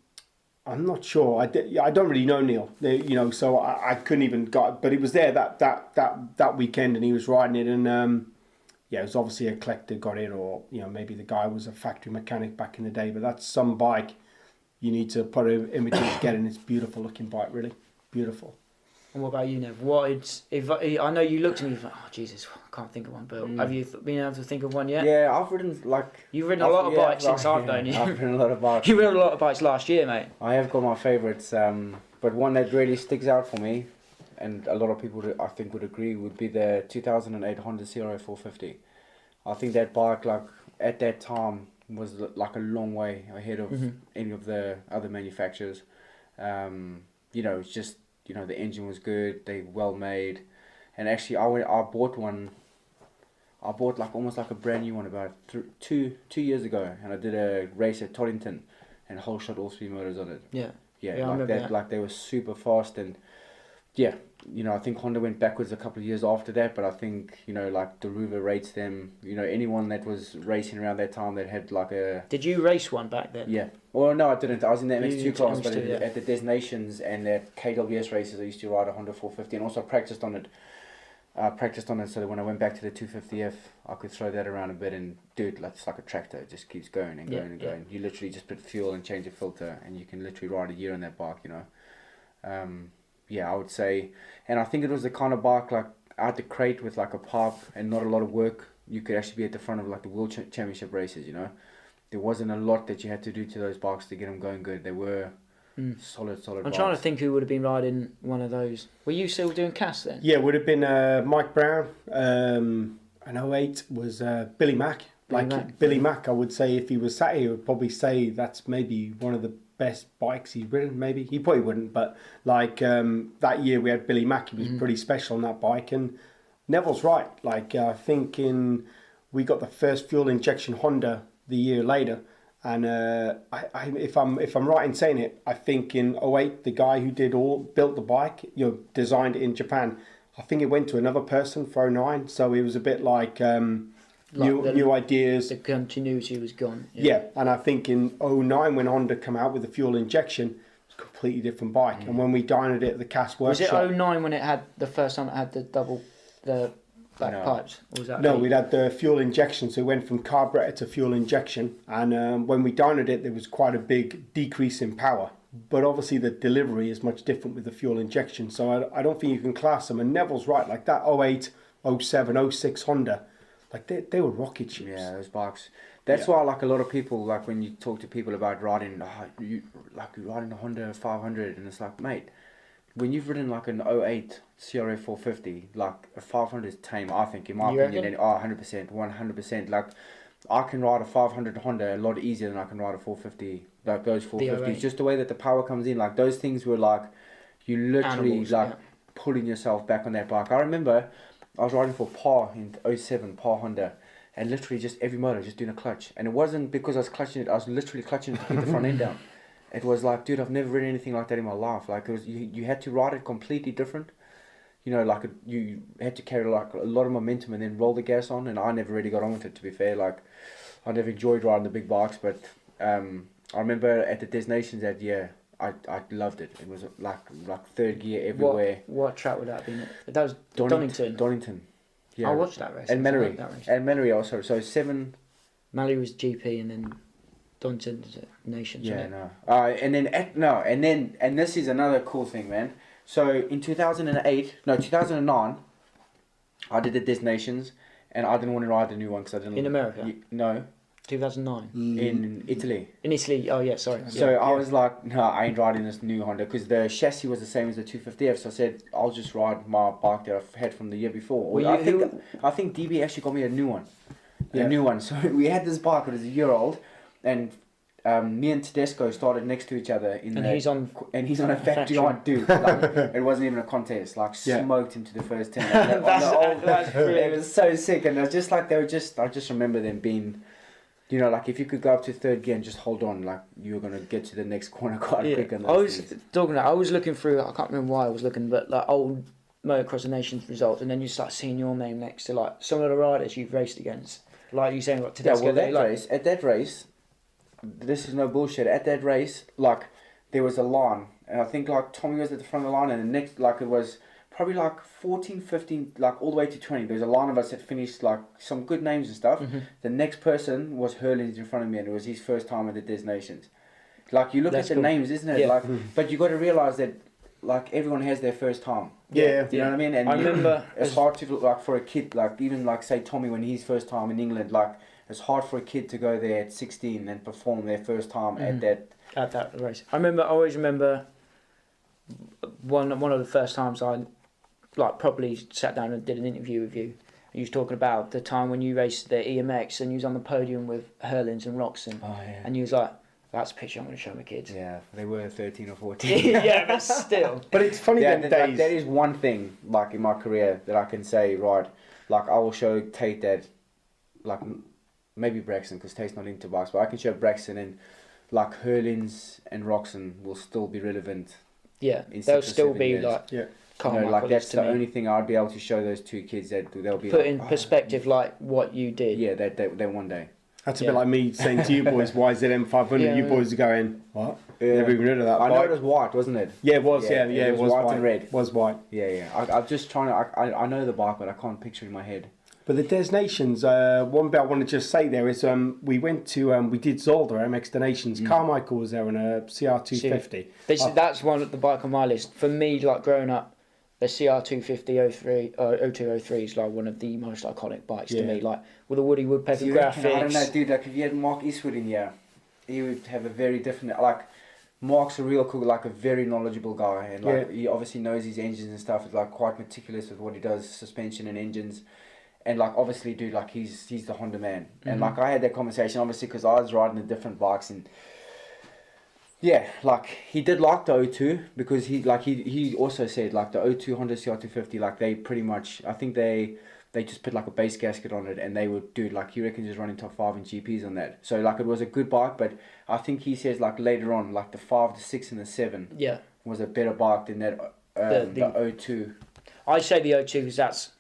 not sure. I don't really know Neil, you know, so I couldn't even but he was there that weekend and he was riding it, and yeah, it was obviously a collector got it, or, you know, maybe the guy was a factory mechanic back in the day, but that's some bike you need to put an image together, and it's a beautiful looking bike, really beautiful. And what about you, Nev? I know you looked at me and thought, oh Jesus, I can't think of one. But have you been able to think of one yet? Yeah, I've ridden You've ridden a lot of bikes since I've known you. I've ridden a lot of bikes. You rode a lot of bikes last year, mate. I have got my favourites, but one that really sticks out for me, and a lot of people I think would agree, would be the 2008 Honda CRF 450. I think that bike, like at that time, was like a long way ahead of any of the other manufacturers. You know, it's just, you know, the engine was good, they well made, and actually I bought one. I bought like almost like a brand new one about two years ago, and I did a race at Toddington, and whole shot all speed motors on it. Yeah, like that. Like they were super fast, and yeah, you know, I think Honda went backwards a couple of years after that, but I think, you know, like Daruva rates them. You know, anyone that was racing around that time that had like a. Did you race one back then? Yeah. Well, no, I didn't. I was in the MX2 class, but at the Designations and at KWS races, I used to ride a Honda 450, and also practiced on it. So that when I went back to the 250F, I could throw that around a bit, and dude, it's like a tractor. It just keeps going and going and going. You literally just put fuel and change a filter, and you can literally ride a year on that bike, you know. Yeah, I would say, and I think it was the kind of bike like out the crate with like a pipe and not a lot of work. You could actually be at the front of like the World Championship races, you know. There wasn't a lot that you had to do to those bikes to get them going good. They were solid I'm bikes. trying to think who would have been riding one of those. Were you still doing CAS then? Yeah, it would have been Mike Brown. And 08 was Billy Mack. Billy Mack, I would say, if he was sat here, would probably say that's maybe one of the best bikes he's ridden. Maybe he probably wouldn't, but like that year we had Billy Mack. He was pretty special on that bike, and Neville's right. Like I think we got the first fuel injection Honda the year later, And if I'm right in saying it, I think in '08 the guy who built the bike, designed it in Japan. I think it went to another person for '09, so it was a bit like new ideas. The continuity was gone. Yeah, and I think in '09 when Honda came out with the fuel injection, it was a completely different bike. And when we dynoed it at the cast workshop, was it '09 when it had the first time it had the black pipes? Or was that no, we'd had the fuel injection, so it went from carburetor to fuel injection. And when we dynoed it, there was quite a big decrease in power. But obviously the delivery is much different with the fuel injection, so I don't think you can class them. And Neville's right, like that 08, 07, 06 Honda, like they were rocket ships. Yeah, those bikes. That's why, like, a lot of people, like, when you talk to people about riding, you're riding a Honda 500, and it's like, mate, when you've ridden like an 08 CRF 450, like a 500 is tame, I think, in my opinion. And, 100%, 100%. Like, I can ride a 500 Honda a lot easier than I can ride a 450. Like those 450s, just the way that the power comes in, like those things were like, you literally pulling yourself back on that bike. I remember I was riding for PAR in 07, PAR Honda, and literally just every motor just doing a clutch. And it wasn't because I was clutching it, I was literally clutching it to keep the front end down. It was like, dude, I've never ridden anything like that in my life. Like, it was, you had to ride it completely different. Like you had to carry like a lot of momentum and then roll the gas on, and I never really got on with it, to be fair. Like, I never enjoyed riding the big bikes, but I remember at the Destinations that year, I loved it. It was like third gear everywhere. What track would that have been? That was Donington. Donington. Yeah. I watched that race. And Mallory. And Mallory also. So 7. Mallory was GP, and then Donington Nations. Yeah, no. And this is another cool thing, man. So in 2009, I did the Destinations, and I didn't want to ride the new one because I didn't. In America? No. 2009. In Italy. In Italy, oh yeah, sorry. So I was like, no, I ain't riding this new Honda, because the chassis was the same as the 250F. So I said, I'll just ride my bike that I've had from the year before. I think DB actually got me a new one. A new one. So we had this bike, it was a year old, and me and Tedesco started next to each other he's on a factory on, dude. Like, it wasn't even a contest. Like, smoked into the first 10. That's it was so sick, and it was just like I just remember them being, like, if you could go up to third gear and just hold on, like, you were gonna get to the next corner quite quick. And I was looking through. I can't remember why I was looking, but like old Motocross of Nations results, and then you start seeing your name next to like some of the riders you've raced against. Like you saying, like Tedesco. At that race, this is no bullshit. At that race, like, there was a line, and I think like Tommy was at the front of the line, and the next, like, it was probably like 14, 15, like all the way to 20. There's a line of us that finished like some good names and stuff. Mm-hmm. The next person was Hurlins in front of me, and it was his first time at the Destinations. Like, you look at the names, isn't it? Yeah. Like, but you got to realize that, like, everyone has their first time. Yeah. You know what I mean? And I remember it's hard to, like, for a kid, like, even like say Tommy when his first time in England, like, it's hard for a kid to go there at 16 and perform their first time at that race. I always remember one of the first times I like properly sat down and did an interview with you. You was talking about the time when you raced the EMX and you was on the podium with Hurlins and Roxon. Oh, yeah. And you was like, that's a picture I'm going to show my kids. Yeah, they were 13 or 14. Yeah, but still. But it's funny days. Like, that is one thing, like, in my career that I can say, right, like, I will show Tate that, like, maybe Braxton, because Tate's not into bikes, but I can show Braxton, and, like, Hurlins and Roxon will still be relevant. Yeah, they'll still be years. Like... Yeah. Like, that's the only thing I'd be able to show those two kids, that they'll be put like, in perspective, like what you did. Yeah, that one day. That's a bit like me saying to you boys, YZM 500. You boys are going, what? Yeah. Never even heard of that. I know it was white, wasn't it? Yeah, it was. Yeah, it was white and red. It was white. Yeah. I'm just trying to. I know the bike, but I can't picture it in my head. But the Destinations, one bit I want to just say there is we went to we did Zolder MX Destinations. Carmichael was there on a CR250. That's one of the bike on my list for me. Like growing up. The CR250 0203 is like one of the most iconic bikes to me, like with the Woody Woodpecker graphics. I don't know, dude, like if you had Mark Eastwood in here, he would have a very different, like, Mark's a real cool, like a very knowledgeable guy, and like he obviously knows his engines and stuff, is like quite meticulous with what he does, suspension and engines, and like obviously, dude, like he's the Honda man, and like I had that conversation obviously because I was riding the different bikes, and yeah, like he did like the 02 because he also said like the 02 Honda CR250, like they pretty much, I think they they just put like a base gasket on it, and they would do like, he reckons he's running top 5 in GPs on that. So like it was a good bike, but I think he says like later on, like the 5, the 6 and the 7 was a better bike than that the 02. I say the 02 because that's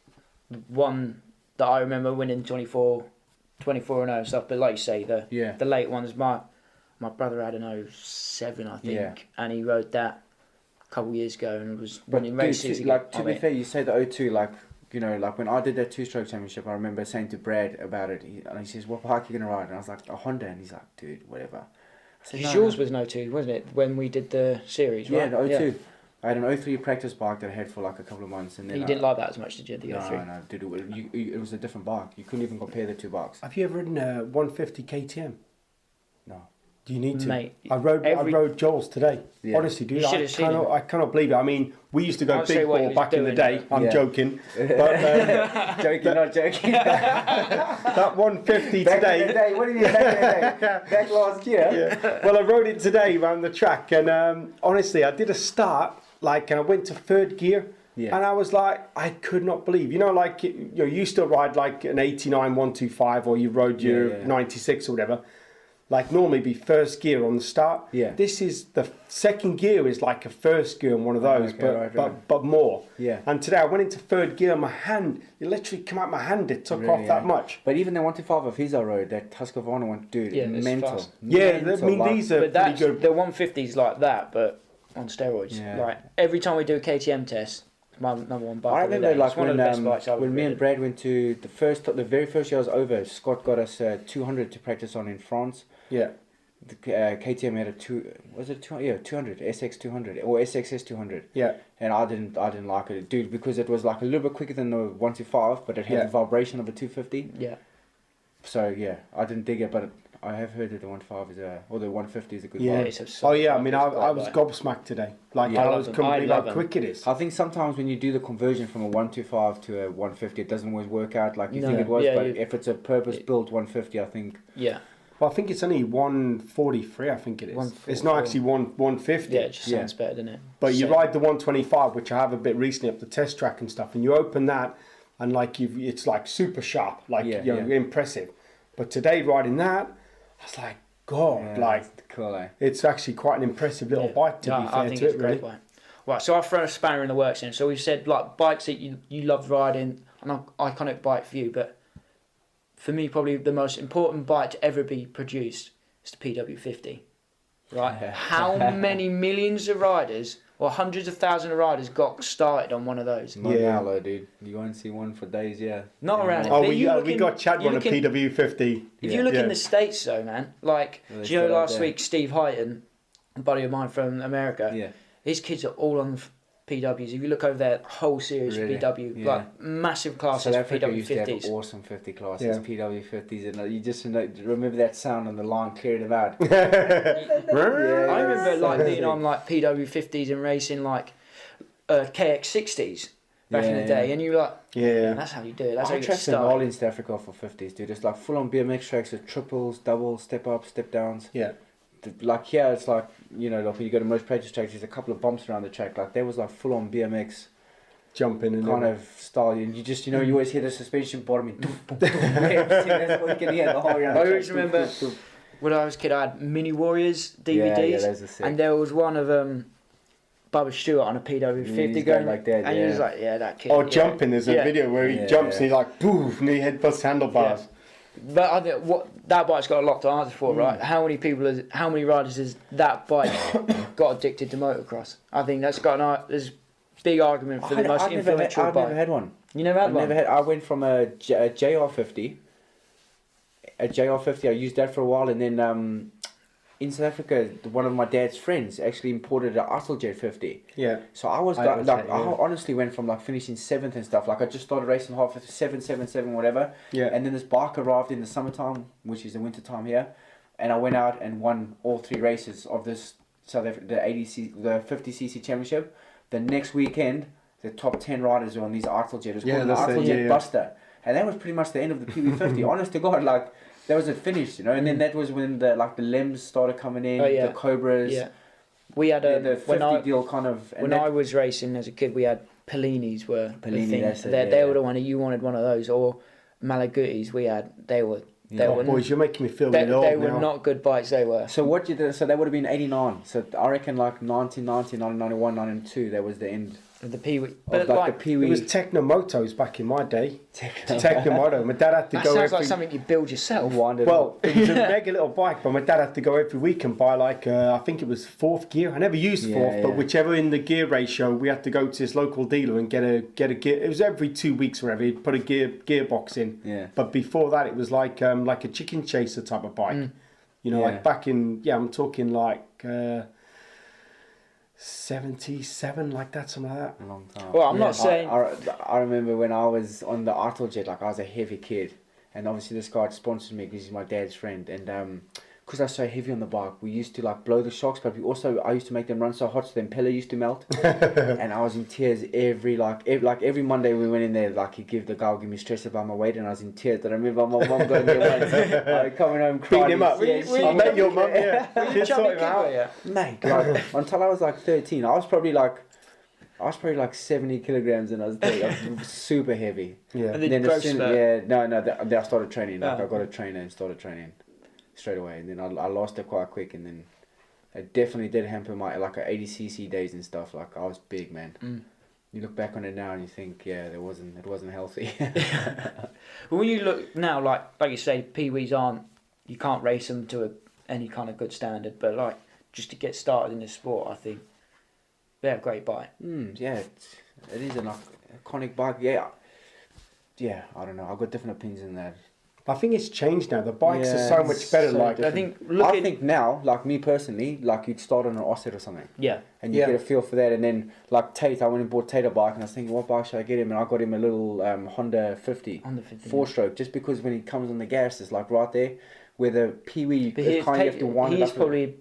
the one that I remember winning 24 and 0 and stuff. But like you say, the late ones, my brother had an 07, I think, and he rode that a couple of years ago and was winning races. Like to be fair, you say the 02, like, you know, like when I did that 2-stroke championship, I remember saying to Brad about it, and he says, what bike are you going to ride? And I was like, a Honda. And he's like, dude, whatever. Because yours was an 02, wasn't it, when we did the series, right? Yeah, the 02. Yeah. I had an 03 practice bike that I had for like a couple of months. And then you didn't like that as much, did you, the 03? No, dude, it was a different bike. You couldn't even compare the two bikes. Have you ever ridden a 150 KTM? No. Do you need to? Mate, I rode Joel's today. Yeah. Honestly, dude, I cannot believe it. I mean, we used to go big ball back in the day. I'm joking. But, joking, not joking. That 150 back today. In the day, what did you back in the day? Back last year. Yeah. Well, I rode it today around the track, and honestly, I did a start, and I went to 3rd gear. Yeah. And I was like, I could not believe, like, you used to ride like an 89 125, or you rode your 96 or whatever. Like normally be 1st gear on the start. Yeah. This is the 2nd gear is like a 1st gear on one of those, but more. Yeah. And today I went into 3rd gear, my hand, it literally came out my hand, it took off that much. But even the 125 of his I rode, that Husqvarna one, dude, mental. Yeah, I mean these are pretty good. The 150's like that, but on steroids. Yeah. Like every time we do a KTM test, my number one bike. I remember like when me and Brad went to the very first year I was over, Scott got us 200 to practice on in France. Yeah. The KTM had a 200 SX 200 or SXS 200. Yeah. And I didn't like it, dude, because it was like a little bit quicker than the 125, but it had the vibration of a 250. Yeah. So yeah, I didn't dig it, but I have heard that the 125 is or the 150 is a good bike. I mean, I was gobsmacked today. I couldn't believe how quick it is. I think sometimes when you do the conversion from a 125 to a 150, it doesn't always work out like you think it was. But if it's a purpose-built 150, I think. Yeah. Well, I think it's only 143. I think it is. It's not actually 150. Yeah, it just sounds better, doesn't it? But you ride the 125, which I have a bit recently up the test track and stuff, and you open that, and like it's like super sharp, like impressive. But today riding that, I was like, God, cool, it's actually quite an impressive little bike to be fair I think to it's it, a great really. bike. Right, so I've thrown a spanner in the works in. So we've said like bikes that you love riding, an iconic bike for you, but for me probably the most important bike to ever be produced is the PW50. Right? Yeah. How many millions of riders or hundreds of thousands of riders got started on one of those? Hello, dude. You won't see one for days, Not around it. Oh, we got Chad on a PW50. If you look in the States though, man, like, do you know last week Steve Hyton, a buddy of mine from America, his kids are all on PWs. If you look over there, whole series of PW, like massive classes South Africa PW50s. used to have awesome 50 classes, PW50s, and you just remember that sound on the line clearing them out. I remember like being on like PW50s and racing like KX60s back in the day, and you're like, that's how you do it. That's how you get started. All in South Africa for 50s, dude. It's like full on BMX tracks with triples, doubles, step ups, step downs. Yeah. Like here, it's like, like when you go to most practice tracks, there's a couple of bumps around the track. Like there was like full on BMX jumping and kind of style, and you just you always hear the suspension bottoming. That's what you can hear the whole round. I always remember when I was a kid, I had Mini Warriors DVDs, and there was one of Bubba Stewart on a PW50 going like that, and he was like, that kid. Jumping. There's a video where he jumps and he's like, poof, and he headbutts handlebars. Yeah. But I think that bike's got a lot to answer for, right? How many riders has that bike got addicted to motocross? I think that's got there's big argument for the most influential bike. I've never had one. You never had one? I went from a JR50. A JR50, I used that for a while, and then in South Africa, one of my dad's friends actually imported an Jet 50. Yeah. So I honestly went from like finishing 7th and stuff. Like I just started racing half 7, whatever. Yeah. And then this bike arrived in the summertime, which is the winter time here, and I went out and won all 3 races of this South Africa, the 50cc championship. The next weekend, the top 10 riders were on these Jet. It was called an Jet Buster, and that was pretty much the end of the PB50. Honest to God, like. That was it finished, and then that was when the Lems started coming in, the Cobras. Yeah, we had the 50 deal kind of. When I was racing as a kid, we had Pellinis were the Pellini, thing. that's it, They were the one. You wanted one of those, or Malagutis. We had. They were. They were. Boys, you're making me feel They, really old they were now. not good bikes. They were. So what you did? So that would have been 89. So I reckon like 1990, 1991, 1992. That was the end. The Pee-wee. Of But like the Pee-wee. It was Technomotos back in my day. Technomoto. My dad had to that go sounds every... like something you build yourself. Well, it was a mega little bike, but my dad had to go every week and buy like, I think it was fourth gear. I never used fourth, but whichever in the gear ratio, we had to go to this local dealer and get a gear. It was every 2 weeks or whatever. He'd put a gearbox in. Yeah. But before that, it was like a chicken chaser type of bike. You know, like back in, I'm talking like 77, like that, something like that. A long time. Well, I'm not saying. I remember when I was on the Jet, like I was a heavy kid, and obviously this guy had sponsored me because he's my dad's friend, and because I was so heavy on the bike, we used to like blow the shocks, but I used to make them run so hot so the impeller used to melt, and I was in tears every Monday we went in there, like the guy would give me stress about my weight, and I was in tears. And I remember my mum going there once, coming home crying. Beat him up. I met your mum, yeah. Were you chubby kid, were you? Mate, like, until I was like 13, I was probably like 70 kilograms, and I was super heavy. Yeah. And then growth spurt. Then I started training. Like I got a trainer and started training straight away, and then I lost it quite quick, and then it definitely did hamper my like 80cc days and stuff. Like I was big, man. You look back on it now and you think, it wasn't healthy. But when you look now, like you say, Pee-wees you can't race them to any kind of good standard, but like just to get started in this sport, I think they're a great bike. Yeah, it is an iconic bike. Yeah, I don't know. I've got different opinions in that. I think it's changed now. The bikes are so much better. So like I think now, like me personally, like you'd start on an offset or something. Yeah. And you get a feel for that, and then like Tate, I went and bought Tate a bike, and I was thinking, what bike should I get him? And I got him a little Honda 50, four-stroke, just because when he comes on the gas, it's like right there, where the Pee-wee, you have to wind it up. He's probably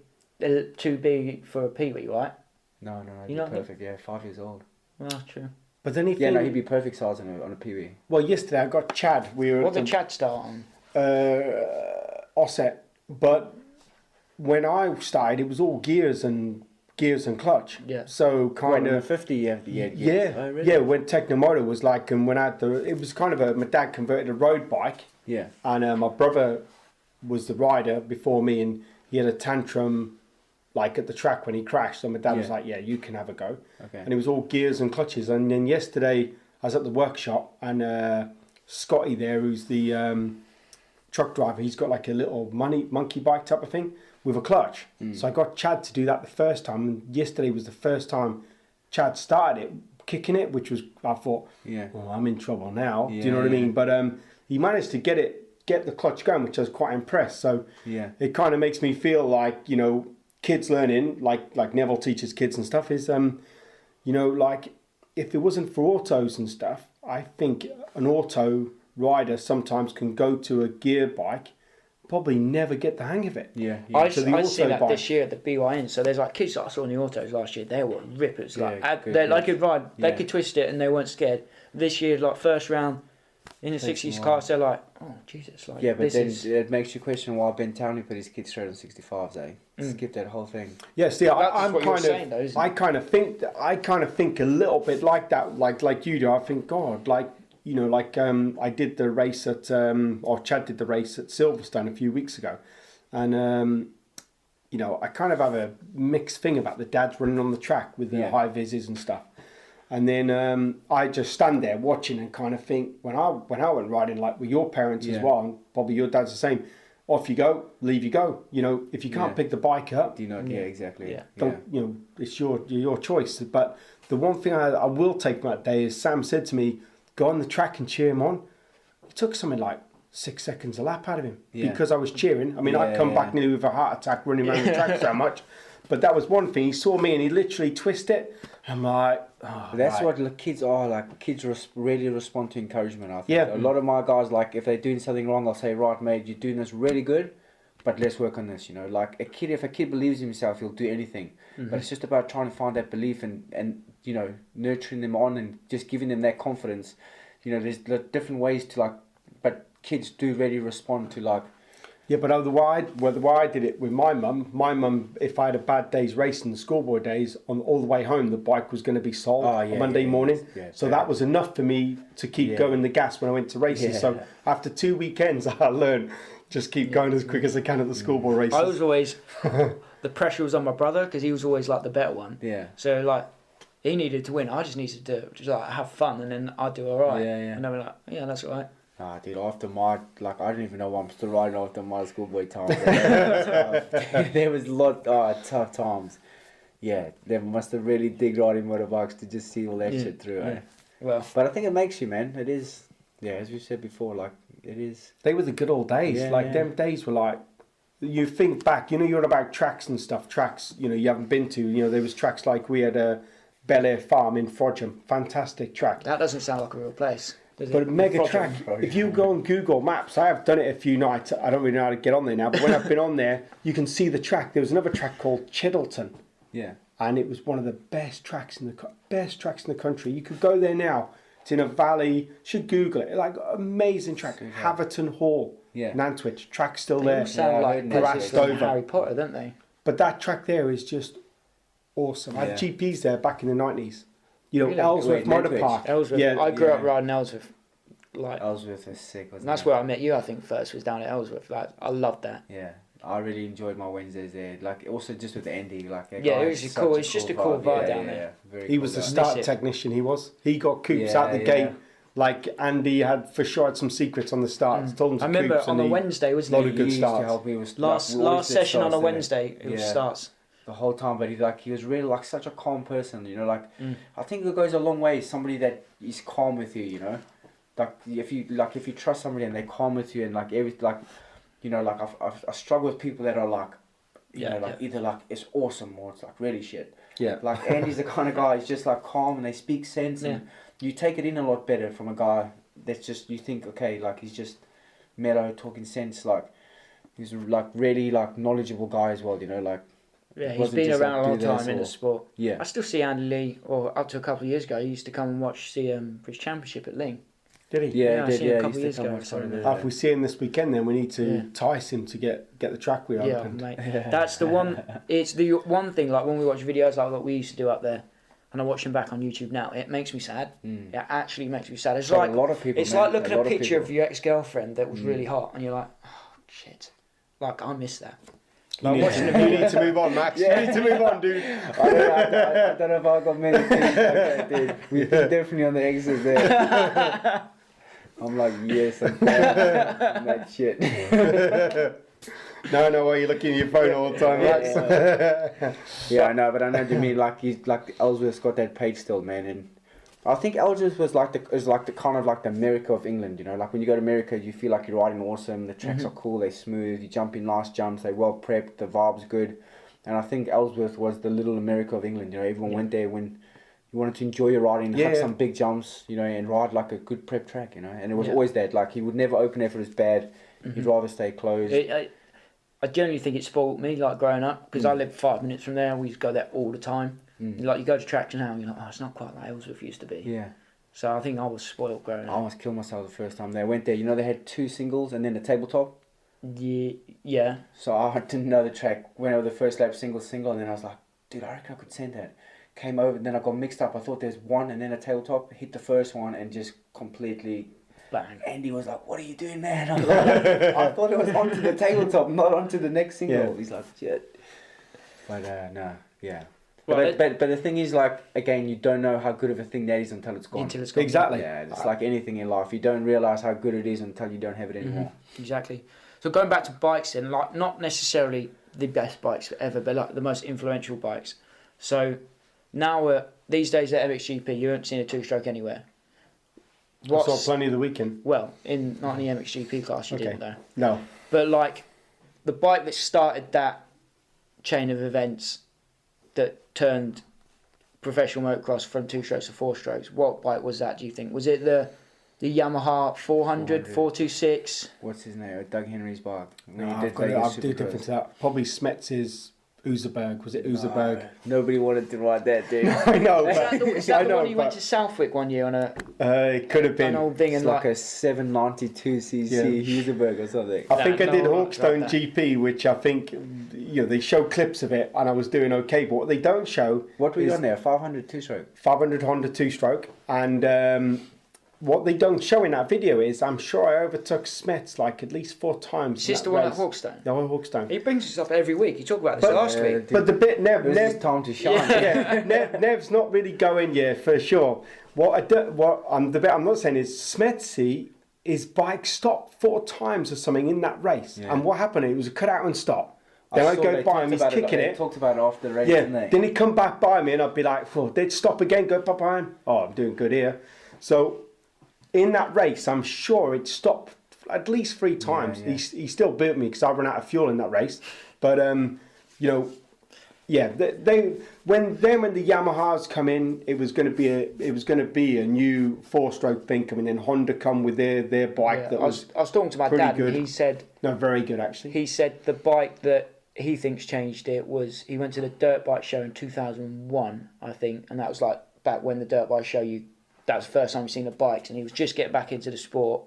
too big for a Pee-wee, right? No, he'd be perfect. Yeah, 5 years old. Well, true. But then he'd be perfect size on a Pee-wee. Well, yesterday I got Chad. What did Chad start on? Offset, but when I started, it was all gears and clutch. Yeah. So kind of 50. Yeah. Oh, really? Yeah. When Technomoto was like, and when I had it was kind of my dad converted a road bike. Yeah. And my brother was the rider before me, and he had a tantrum like at the track when he crashed. So my dad was like, "Yeah, you can have a go." Okay. And it was all gears and clutches. And then yesterday I was at the workshop, and Scotty there, who's the truck driver, he's got like a little monkey bike type of thing with a clutch. So I got Chad to do that the first time, and yesterday was the first time Chad started it, kicking it, which was, I thought, well, I'm in trouble now. Do you know what I mean? But he managed to get the clutch going, which I was quite impressed. So it kind of makes me feel like, kids learning, like Neville teaches kids and stuff, is, like if it wasn't for autos and stuff, I think an auto rider sometimes can go to a gear bike, probably never get the hang of it. I see that this year at the BYN. So there's like kids that I saw in the autos last year. They were rippers. They could ride. They could twist it, and they weren't scared. This year, like first round in the 60s cars, they're like, oh Jesus! Like, but then it makes you question why Ben Townley put his kids straight on 65s. Skip that whole thing. Yeah, see, I kind of think a little bit like that, like you do. I think, God, like. I did the race at, or Chad did the race at Silverstone a few weeks ago. And, I kind of have a mixed thing about the dads running on the track with the high vises and stuff. And then I just stand there watching and kind of think, when I went riding, like with your parents as well, and probably your dad's the same, off you go, leave you go. If you can't pick the bike up, exactly. Don't, it's your choice. But the one thing I will take from that day is Sam said to me, go on the track and cheer him on. It took something like 6 seconds a lap out of him because I was cheering. I mean, I'd come back nearly with a heart attack running around the track so much. But that was one thing. He saw me and he literally twisted it. I'm like, that's what kids are like. Kids really respond to encouragement. I think a lot of my guys, like if they're doing something wrong, I'll say, right, mate, you're doing this really good, but let's work on this. Like if a kid believes in himself, he'll do anything. But it's just about trying to find that belief and nurturing them on and just giving them that confidence. There's different ways to but kids do really respond to Yeah, but the way I did it with my mum, if I had a bad day's race in the schoolboy days, on all the way home, the bike was going to be sold on Monday morning. Yeah, so that was enough for me to keep going the gas when I went to races. So after 2 weekends, I learned just keep going as quick as I can at the schoolboy races. I was always, the pressure was on my brother because he was always like the better one. Yeah. So like, he needed to win. I just needed to do it, just like have fun, and then I'd do all right. Yeah, yeah. And they were like, yeah, that's all right. Ah, dude, after my, like, I don't even know why I'm still riding after my schoolboy time. There was a lot tough times. Yeah, they must have really digged riding motorbikes to just see all that shit through. Yeah. Eh? Well, but I think it makes you, man. It is, yeah, as we said before, like, it is. They were the good old days. Them days were like, you think back, you're on about tracks and stuff, tracks, you haven't been to, there was tracks like we had a Bel Air Farm in Frodsham, fantastic track. that doesn't sound like a real place. But a mega track, if you go on Google Maps, I have done it a few nights, I don't really know how to get on there now, but when I've been on there, you can see the track. There was another track called Chiddleton. Yeah. And it was one of the best tracks in the country. You could go there now. It's in a valley. Should Google it. Like, amazing track. Haverton Hall in Antwich. Track's still there. They sound like places from Harry Potter, don't they? But that track there is just awesome. I had GPs there back in the 90s. Really? Ellsworth Motor Park. Ellsworth. Yeah, I grew up riding Ellsworth. Like, Ellsworth was sick, wasn't it? That's where I met you, I think, first, was down at Ellsworth. Like, I loved that. Yeah. I really enjoyed my Wednesdays there. Like, also just with Andy. Like, it was just cool. It's just a cool vibe down there. Very he was the start technician, he was. He got Coops out the gate. Like, Andy had for sure had some secrets on the start. Told him to I remember Coops on a Wednesday, wasn't it? it? A lot of good starts. To help me with, last session on a Wednesday, it was starts. The whole time, but he was really like such a calm person, I think it goes a long way, somebody that is calm with you, like if you trust somebody and they're calm with you, and like I struggle with people that are like either like it's awesome or it's like really shit. Like Andy's the kind of guy, he's just like calm and they speak sense, and you take it in a lot better from a guy that's just, you think, okay, like he's just mellow, talking sense, like he's like really like knowledgeable guy as well, like. Yeah, he's been around a long time in the sport. Yeah. I still see Andy Lee, or up to a couple of years ago, he used to come and watch the British Championship at Ling. Did he? Yeah, I seen him a couple of years ago. If we see him this weekend, then we need to entice him to get the track we opened. Yeah, mate. That's the one. It's the one thing. Like when we watch videos like what we used to do up there, and I watch them back on YouTube now, it makes me sad. It actually makes me sad. It's like a lot of people. It's like looking at a picture of your ex-girlfriend that was really hot, and you're like, oh shit, like I miss that. Like you need to move on, Max. You need to move on, dude. I don't know if I got many things like that, dude. We're definitely on the exit there. I'm like, yes, I'm that shit. No, you're looking at your phone all the time, Max. Yeah, I know, but I know what you mean. Like he's like Ellsworth's got that page still, man, and I think Ellsworth was like the kind of like the America of England, Like when you go to America, you feel like you're riding awesome. The tracks are cool, they're smooth. You jump in nice jumps, they're well prepped. The vibe's good, and I think Ellsworth was the little America of England. Everyone went there when you wanted to enjoy your riding, have some big jumps, and ride like a good prep track, And it was always that. Like he would never open effort as bad. He'd rather stay closed. I generally think it spoiled me, like growing up, because I lived 5 minutes from there. We used to go there all the time. Like you go to tracks now, and you're like, oh, it's not quite like Ellsworth used to be. Yeah. So I think I was spoiled growing up. I almost killed myself the first time they went there. They had 2 singles and then a tabletop. Yeah. So I didn't know the track. Went over the first lap, single, and then I was like, dude, I reckon I could send that. Came over, and then I got mixed up. I thought there's one and then a tabletop. Hit the first one and just completely. Bang. Andy was like, what are you doing, man? I was like, I thought it was onto the tabletop, not onto the next single. Yeah. He's like, shit. But no, yeah. But the thing is, like, again, you don't know how good of a thing that is until it's gone. Exactly. Yeah, it's like anything in life. You don't realise how good it is until you don't have it anymore. Exactly. So going back to bikes then, like, not necessarily the best bikes ever, but like the most influential bikes. So these days at MXGP, you haven't seen a 2-stroke anywhere. I saw plenty of the weekend. Well, not in the MXGP class, you didn't though. No. But like, the bike that started that chain of events that turned professional motocross from 2 strokes to 4 strokes, what bike was that, do you think? Was it the Yamaha 400, 426? What's his name? Doug Henry's bike. No, I've got to do different to that. Probably Smets's Userberg, was it Userberg? Nobody wanted to ride that, dude. I know. Is that the one you went to Southwick one year on a? It could have been an old thing, It's and like a 792 cc Huserberg or something. I think I did no, Hawkstone GP, which I think they show clips of it, and I was doing okay. But what they don't show, What were you on there? 500 two-stroke. 500 Honda 2-stroke, and what they don't show in that video is I'm sure I overtook Smets like at least 4 times. Is this the one at Hawkstone? No, Hawkstone. He brings this up every week. He talked about this last week. But the bit It was his time to shine. Nev's not really going, for sure. The bit I'm not saying is Smetsy, his bike stopped 4 times or something in that race, and what happened? It was a cut out and stop. Then I go by him, he's kicking it. They talked about it after the race, Yeah. didn't they? Then he'd come back by me, and I'd be like, "Oh, they'd stop again, go by him. Oh, I'm doing good here." So in that race, I'm sure it stopped at least 3 times. Yeah. He still beat me because I ran out of fuel in that race. But when the Yamahas come in, it was going to be a new 4-stroke thing coming in. Honda come with their bike that I was talking to my dad, and he said very good actually. He said the bike that he thinks changed it was he went to the dirt bike show in 2001, I think, and that was like back when the dirt bike show that was the first time he'd seen the bikes, and he was just getting back into the sport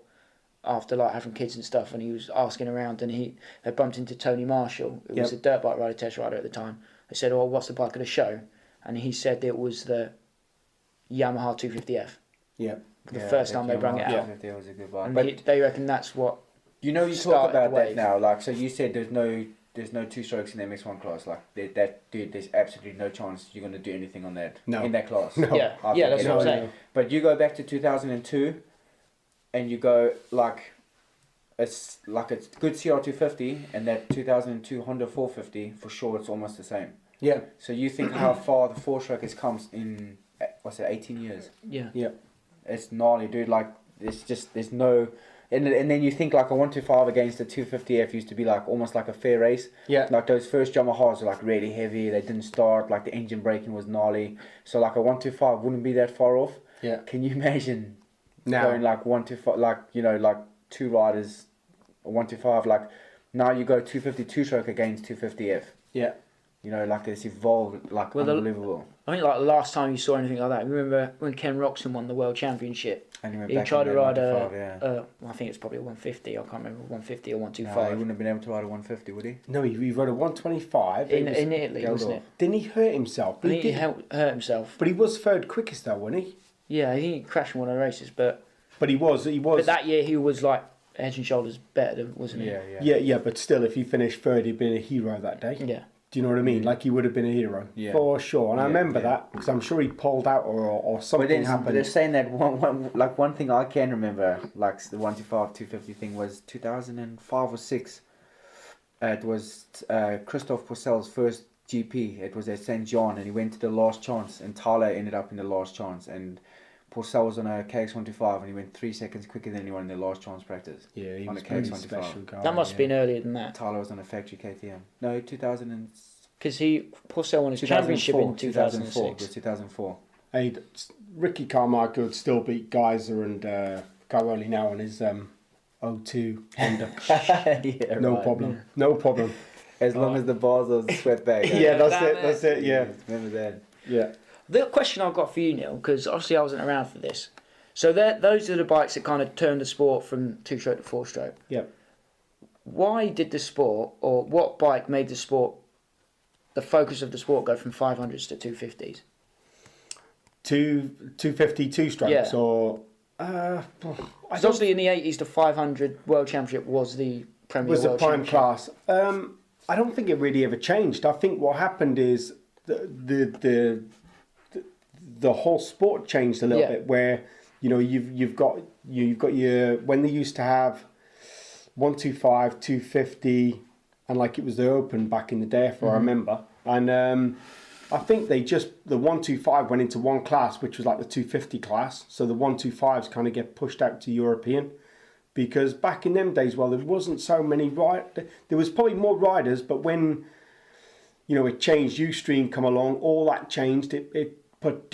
after like having kids and stuff, and he was asking around, and he had bumped into Tony Marshall, who was a dirt bike rider, test rider at the time. They said, "Oh, what's the bike at the show?" And he said it was the Yamaha 250F. Yeah. The first time they brought it out. It was a good bike. And they reckon that's what. You talk about that now. Like, so you said there's no 2-strokes in the MX1 class. Like dude, there's absolutely no chance you're going to do anything on that in that class. No. Yeah, that's what I'm saying. But you go back to 2002, and you go it's like a good CR250, and that 2002 Honda 450 for sure. It's almost the same. Yeah. So you think how far the 4-stroke has come in 18 years? Yeah. Yeah. It's gnarly, dude. Like there's no. And then you think like a 125 against a 250F used to be like almost like a fair race. Yeah. Like those first Yamahas were like really heavy. They didn't start. Like the engine braking was gnarly. So like a 125 wouldn't be that far off. Yeah. Can you imagine now going like 125, like like 2 riders, 125. Like now you go 250 2-stroke against 250F. Yeah. Like it's evolved like unbelievable. I think like the last time you saw anything like that, remember when Ken Roxon won the World Championship? And he tried to ride I think it's probably a 150. I can't remember 150 or 125. No, he wouldn't have been able to ride a 150, would he? No, he rode a 125 in Italy, wasn't it? Didn't he hurt himself? I think he hurt himself. But he was third quickest though, wasn't he? Yeah, I think he crashed in one of the races, but he was. But that year he was like head and shoulders better, wasn't he? Yeah. But still, if he finished third, he'd been a hero that day. Yeah. Do you know what I mean? Like he would have been a hero for sure. And I remember that because I'm sure he pulled out or something happened. But they're saying that one thing I can remember, like the 125 250 thing, was 2005 or 6. It was Christophe Pourcel's first GP. It was at St. John, and he went to the last chance, and Tyler ended up in the last chance, and Pourcel was on a KX125, and he went 3 seconds quicker than anyone in the last chance practice. Yeah, he on was a a pretty KX125. special guy. That must have been earlier than that. Tyler was on a factory KTM. No, 2000. Because Pourcel won his championship in 2006. 2004. It was 2004. Hey, Ricky Carmichael would still beat Gajser and Cairoli now on his 02 Honda. No problem. No problem. As long as the bars are swept back. Yeah, that's it. Yeah. Remember that. Yeah. The question I've got for you, Neil, because obviously I wasn't around for this. So those are the bikes that kind of turned the sport from 2-stroke to 4-stroke. Yeah. Why did the sport, or what bike made the sport, the focus of the sport, go from 500s to 250s? 250 2-strokes or... obviously in the 80s, the 500 World Championship was the Premier was World the prime Championship. class. I don't think it really ever changed. I think what happened is the whole sport changed a little bit. Where you've got your when they used to have 125, 250, and like it was the Open back in the day, I remember. And I think the 125 went into one class, which was like the 250 class. So the 125s kind of get pushed out to European. Because back in them days, there wasn't so many there was probably more riders, but when it changed, Ustream come along, all that changed. It put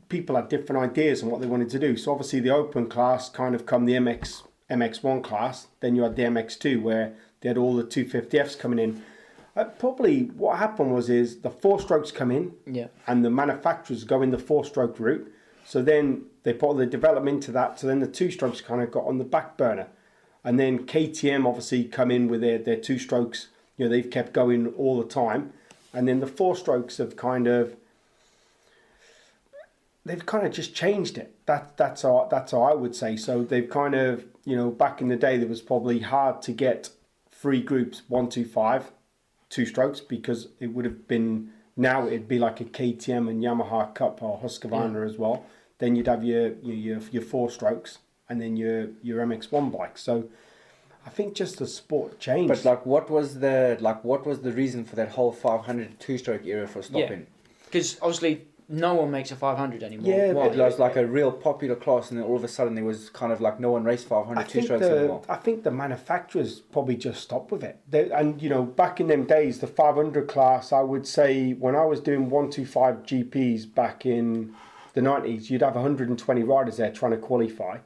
people had different ideas on what they wanted to do. So obviously the Open class kind of come the MX1 class. Then you had the MX2 where they had all the 250Fs coming in, Probably what happened is the 4-strokes come in, and the manufacturers go in the 4-stroke route. So then they put all the development into that. So then the 2-strokes kind of got on the back burner, and then KTM obviously come in with their 2-strokes. You know, they've kept going all the time, and then the 4-strokes have kind of just changed it. That's how I would say. So they've kind of, you know, back in the day there was probably hard to get 3 groups 1, 2, 5 2-strokes, because it would have been, now it'd be like a KTM and Yamaha Cup or Husqvarna as well. Then you'd have your 4-strokes and then your MX1 bike. So I think just the sport changed. But like, what was the reason for that whole 500 2-stroke era for stopping? Because obviously no one makes a 500 anymore. Yeah, it was like a real popular class, and then all of a sudden there was kind of like no one raced 500 2-strokes anymore. I think the manufacturers probably just stopped with it. And you know, back in them days, the 500 class, I would say when I was doing 125 GPs back in the 90s, you'd have 120 riders there trying to qualify.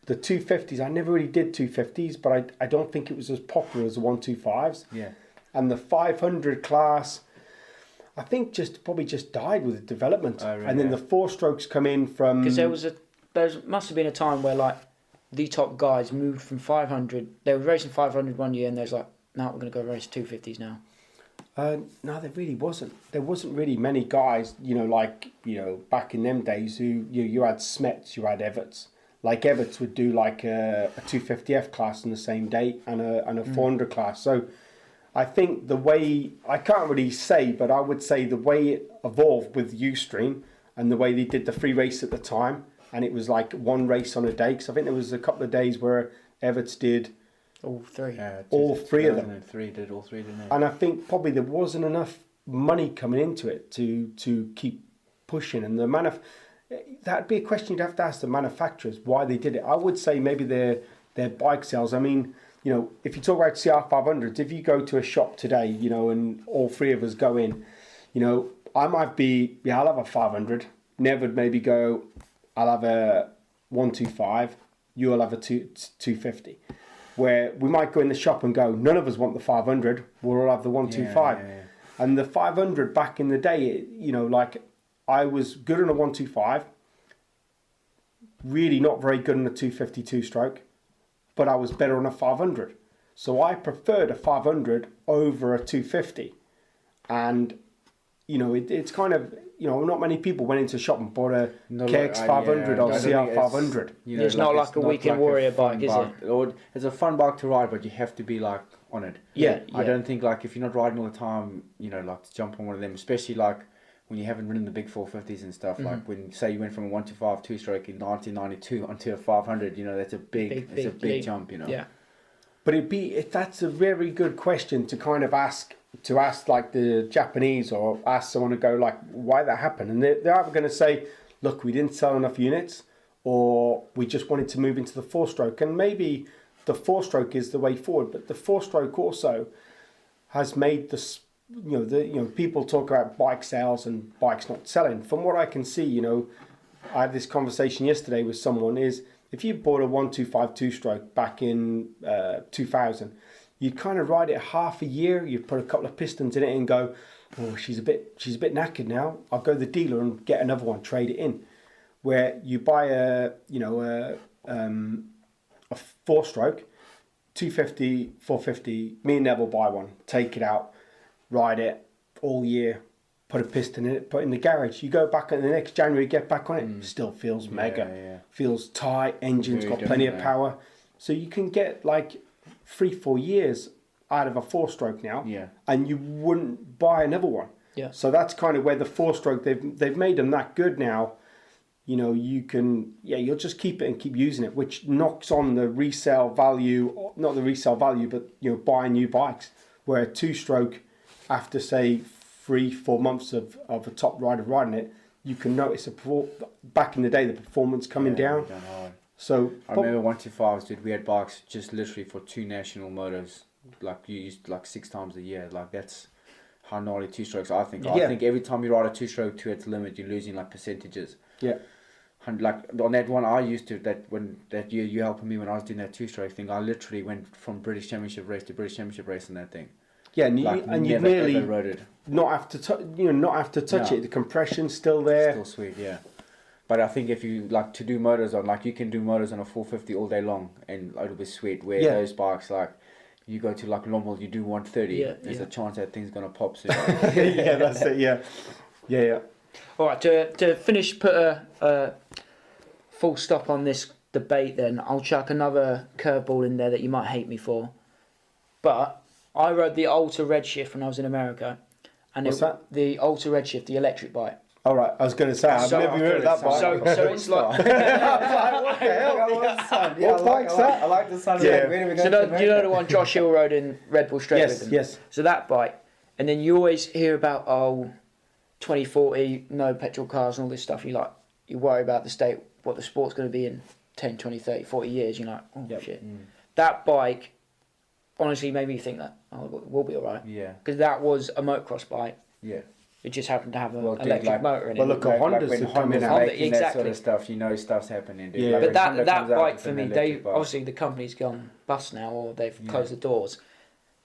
The 250s, I never really did 250s, but I don't think it was as popular as the 125s. Yeah. And the 500 class, I think probably just died with the development. Oh, really? And then the 4-strokes come in from... Because there must have been a time where like the top guys moved from 500. They were racing 500 one year, and there's like, no, we're going to go race 250s now. No, there really wasn't. There wasn't really many guys, you know, like, you know, back in them days who you had Smets, you had Everts. Like Everts would do like a 250F class on the same day and a 400 class. So I think the way, I can't really say, but I would say the way it evolved with Ustream and the way they did the free race at the time, and it was like one race on a day, because I think there was a couple of days where Everts did all 3. All 3 of them. Did all 3, didn't they? And I think probably there wasn't enough money coming into it to keep pushing. And that'd be a question you'd have to ask the manufacturers why they did it. I would say maybe their bike sales. I mean, you know, if you talk about CR500s, if you go to a shop today, you know, and all 3 of us go in, you know, I might be, I'll have a 500. Nev would maybe go, I'll have a 125. You'll have a 250. Where we might go in the shop and go, none of us want the 500, we'll all have the 125. Yeah. And the 500 back in the day, you know, like I was good on a 125, really not very good on a 250 2-stroke, but I was better on a 500. So I preferred a 500 over a 250. And, you know, it's kind of, you know, not many people went into a shop and bought a KX 500 or CR 500. You know, it's not like a weekend warrior bike, is it? Or it's a fun bike to ride, but you have to be like on it. Yeah. I don't think like if you're not riding all the time, you know, like to jump on one of them, especially like when you haven't ridden the big 450s and stuff. Like when, say, you went from a 125 2-stroke in 1992 onto a 500, you know, that's a big jump, you know. Yeah. But that's a very good question to kind of ask like the Japanese, or ask someone to go like, why that happened. And they're either going to say, look, we didn't sell enough units, or we just wanted to move into the 4-stroke. And maybe the 4-stroke is the way forward, but the 4-stroke also has made this, people talk about bike sales and bikes not selling. From what I can see, you know, I had this conversation yesterday with someone, is if you bought a 125 2-stroke back in 2000, you'd kind of ride it half a year, you'd put a couple of pistons in it and go, oh, she's a bit knackered now, I'll go to the dealer and get another one, trade it in. Where you buy a 4-stroke, 250, 450, me and Nev will buy one, take it out, ride it all year, put a piston in it, put it in the garage. You go back in the next January, get back on it, still feels mega. Feels tight, engine's got plenty of power. So you can get like 3-4 years out of a 4-stroke now, and you wouldn't buy another one. Yeah. So that's kind of where the 4-stroke, they've made them that good now. You know, you can, you'll just keep it and keep using it, which knocks on the resale value, not the resale value, but, you know, buying new bikes. Where a 2-stroke, after say 3-4 months of a top rider riding it, you can notice back in the day the performance coming down. So I remember 125s, dude. We had bikes just literally for 2 national motos, like you used like 6 times a year. Like that's how gnarly 2-strokes. I think. I think every time you ride a 2-stroke to its limit, you're losing like percentages. Yeah. And like on that one I used to, that year you helping me when I was doing that 2-stroke thing, I literally went from British Championship race to British Championship race on that thing. Yeah, and you really rode it. not have to touch it. The compression's still there. Still sweet, yeah. But I think if you like to do motors on, like you can do motors on a 450 all day long, and it'll be sweet. Where those bikes, like you go to like Lommel, you do 130. There's a chance that thing's gonna pop soon. Yeah, that's it. Yeah. All right, to finish, put a full stop on this debate. Then I'll chuck another curveball in there that you might hate me for, but I rode the Alta Redshift when I was in America, and What's that? The Alta Redshift, the electric bike. All right, I was going to say, I've never heard of that bike. So it's like... what the hell? What bike's that? I like the sun. So you know the one Josh Hill rode in Red Bull Straight with him? Yes. So that bike, and then you always hear about, 2040, no petrol cars and all this stuff. You worry about the state, what the sport's going to be in 10, 20, 30, 40 years. You're like, shit. That bike honestly made me think that, we'll be all right. Yeah. Because that was a motocross bike. Yeah. It just happened to have an electric motor in it. Well, look, Honda's when coming Honda's out. making that sort of stuff, you know stuff's happening. Dude. Yeah. Like But when that Honda bike comes for out me, with an they electric bike. obviously the company's gone bust now, or they've closed the doors.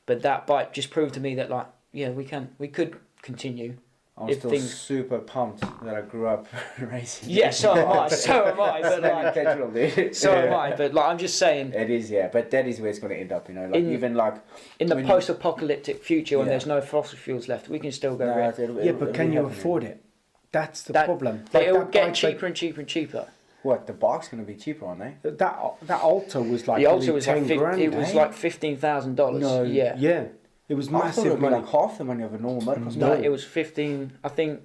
But that bike just proved to me that we could continue. I'm still super pumped that I grew up racing. Yeah, so am I. But like, petrol, dude. so am I. But like, I'm just saying. It is, yeah. But that is where it's going to end up, you know. Like even like in the post-apocalyptic future when there's no fossil fuels left, we can still go. But can you afford it? That's the problem. It'll get cheaper and cheaper and cheaper. What, the bike's going to be cheaper, aren't they? That Alta was like the Alta was 10 grand. It was like $15,000. No. Yeah. It was massive money. Like half the money of a normal motocross. No, it was 15. I think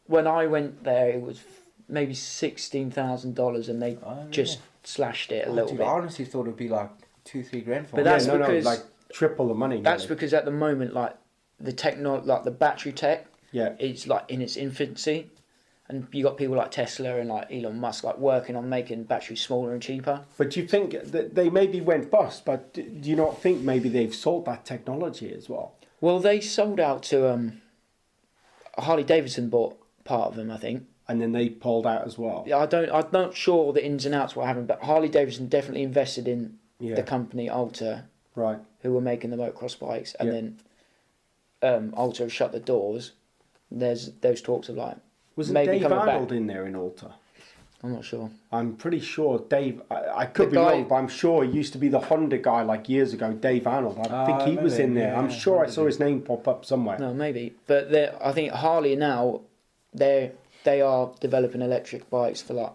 when I went there, it was maybe $16,000, and they just slashed it a little bit. I honestly thought it'd be like 2-3 grand for But that's because like triple the money. That's because at the moment, like the the battery tech, it's like in its infancy, and you got people like Tesla and like Elon Musk like working on making batteries smaller and cheaper. But do you think that they maybe went bust? But do you not think maybe they've sold that technology as well? Well, they sold out to Harley Davidson bought part of them, I think. And then they pulled out as well. Yeah, I'm not sure the ins and outs what happened, but Harley Davidson definitely invested in the company Alta, right? Who were making the motocross bikes, and then Alta shut the doors. There's those talks of like wasn't maybe Dave Arnold back. In there in Alta? I'm not sure. I'm pretty sure Dave. I could be wrong, but I'm sure he used to be the Honda guy like years ago. Dave Arnold. I think he was in there. I'm sure I saw his name pop up somewhere. No, maybe. But I think Harley now they are developing electric bikes for like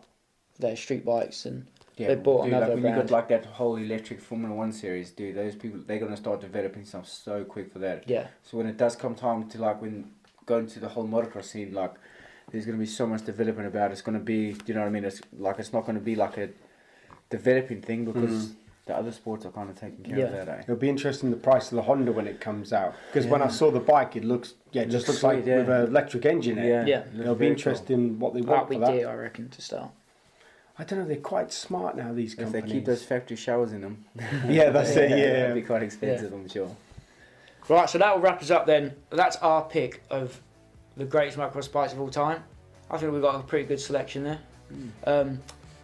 their street bikes, and they bought another when brand. you got like that whole electric Formula 1 series, dude, those people, they're going to start developing stuff so quick for that. Yeah. So when it does come time to like when going to the whole motocross scene, like there's going to be so much development about it. It's going to be, you know what I mean? It's not going to be like a developing thing because the other sports are kind of taking care of that. It'll be interesting the price of the Honda when it comes out, because when I saw the bike, it looks just looks like with an electric engine in it. Yeah. It'll be interesting what they want for that. Dear, I reckon, to start. I don't know. They're quite smart now. These companies. If they keep those factory showers in them. Yeah, that's it. Yeah, it'll be quite expensive, I'm sure. Right, so that will wrap us up then. That's our pick of the greatest motocross bikes of all time. I think we've got a pretty good selection there.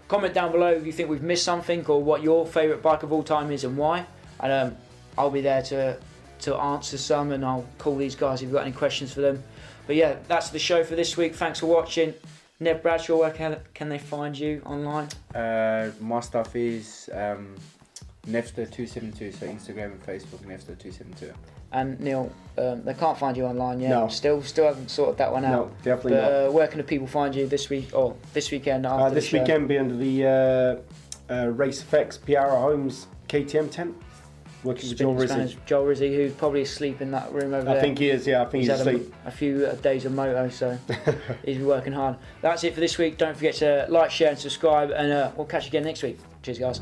Comment down below if you think we've missed something or what your favourite bike of all time is and why. And I'll be there to answer some, and I'll call these guys if you've got any questions for them. But yeah, that's the show for this week. Thanks for watching. Nev Bradshaw, where can they find you online? My stuff is Nevster272, so Instagram and Facebook, Nevster272. And Neil, they can't find you online yet. No. Still haven't sorted that one out. No, definitely not. Where can the people find you this week or this weekend after this weekend be under the Race Effects Piara Homes KTM tent. Working with Joel Rizzi. Joel Rizzi, who's probably asleep in that room over there. I think he is, yeah. I think he's asleep. A few days of moto, so he's working hard. That's it for this week. Don't forget to like, share and subscribe, and we'll catch you again next week. Cheers, guys.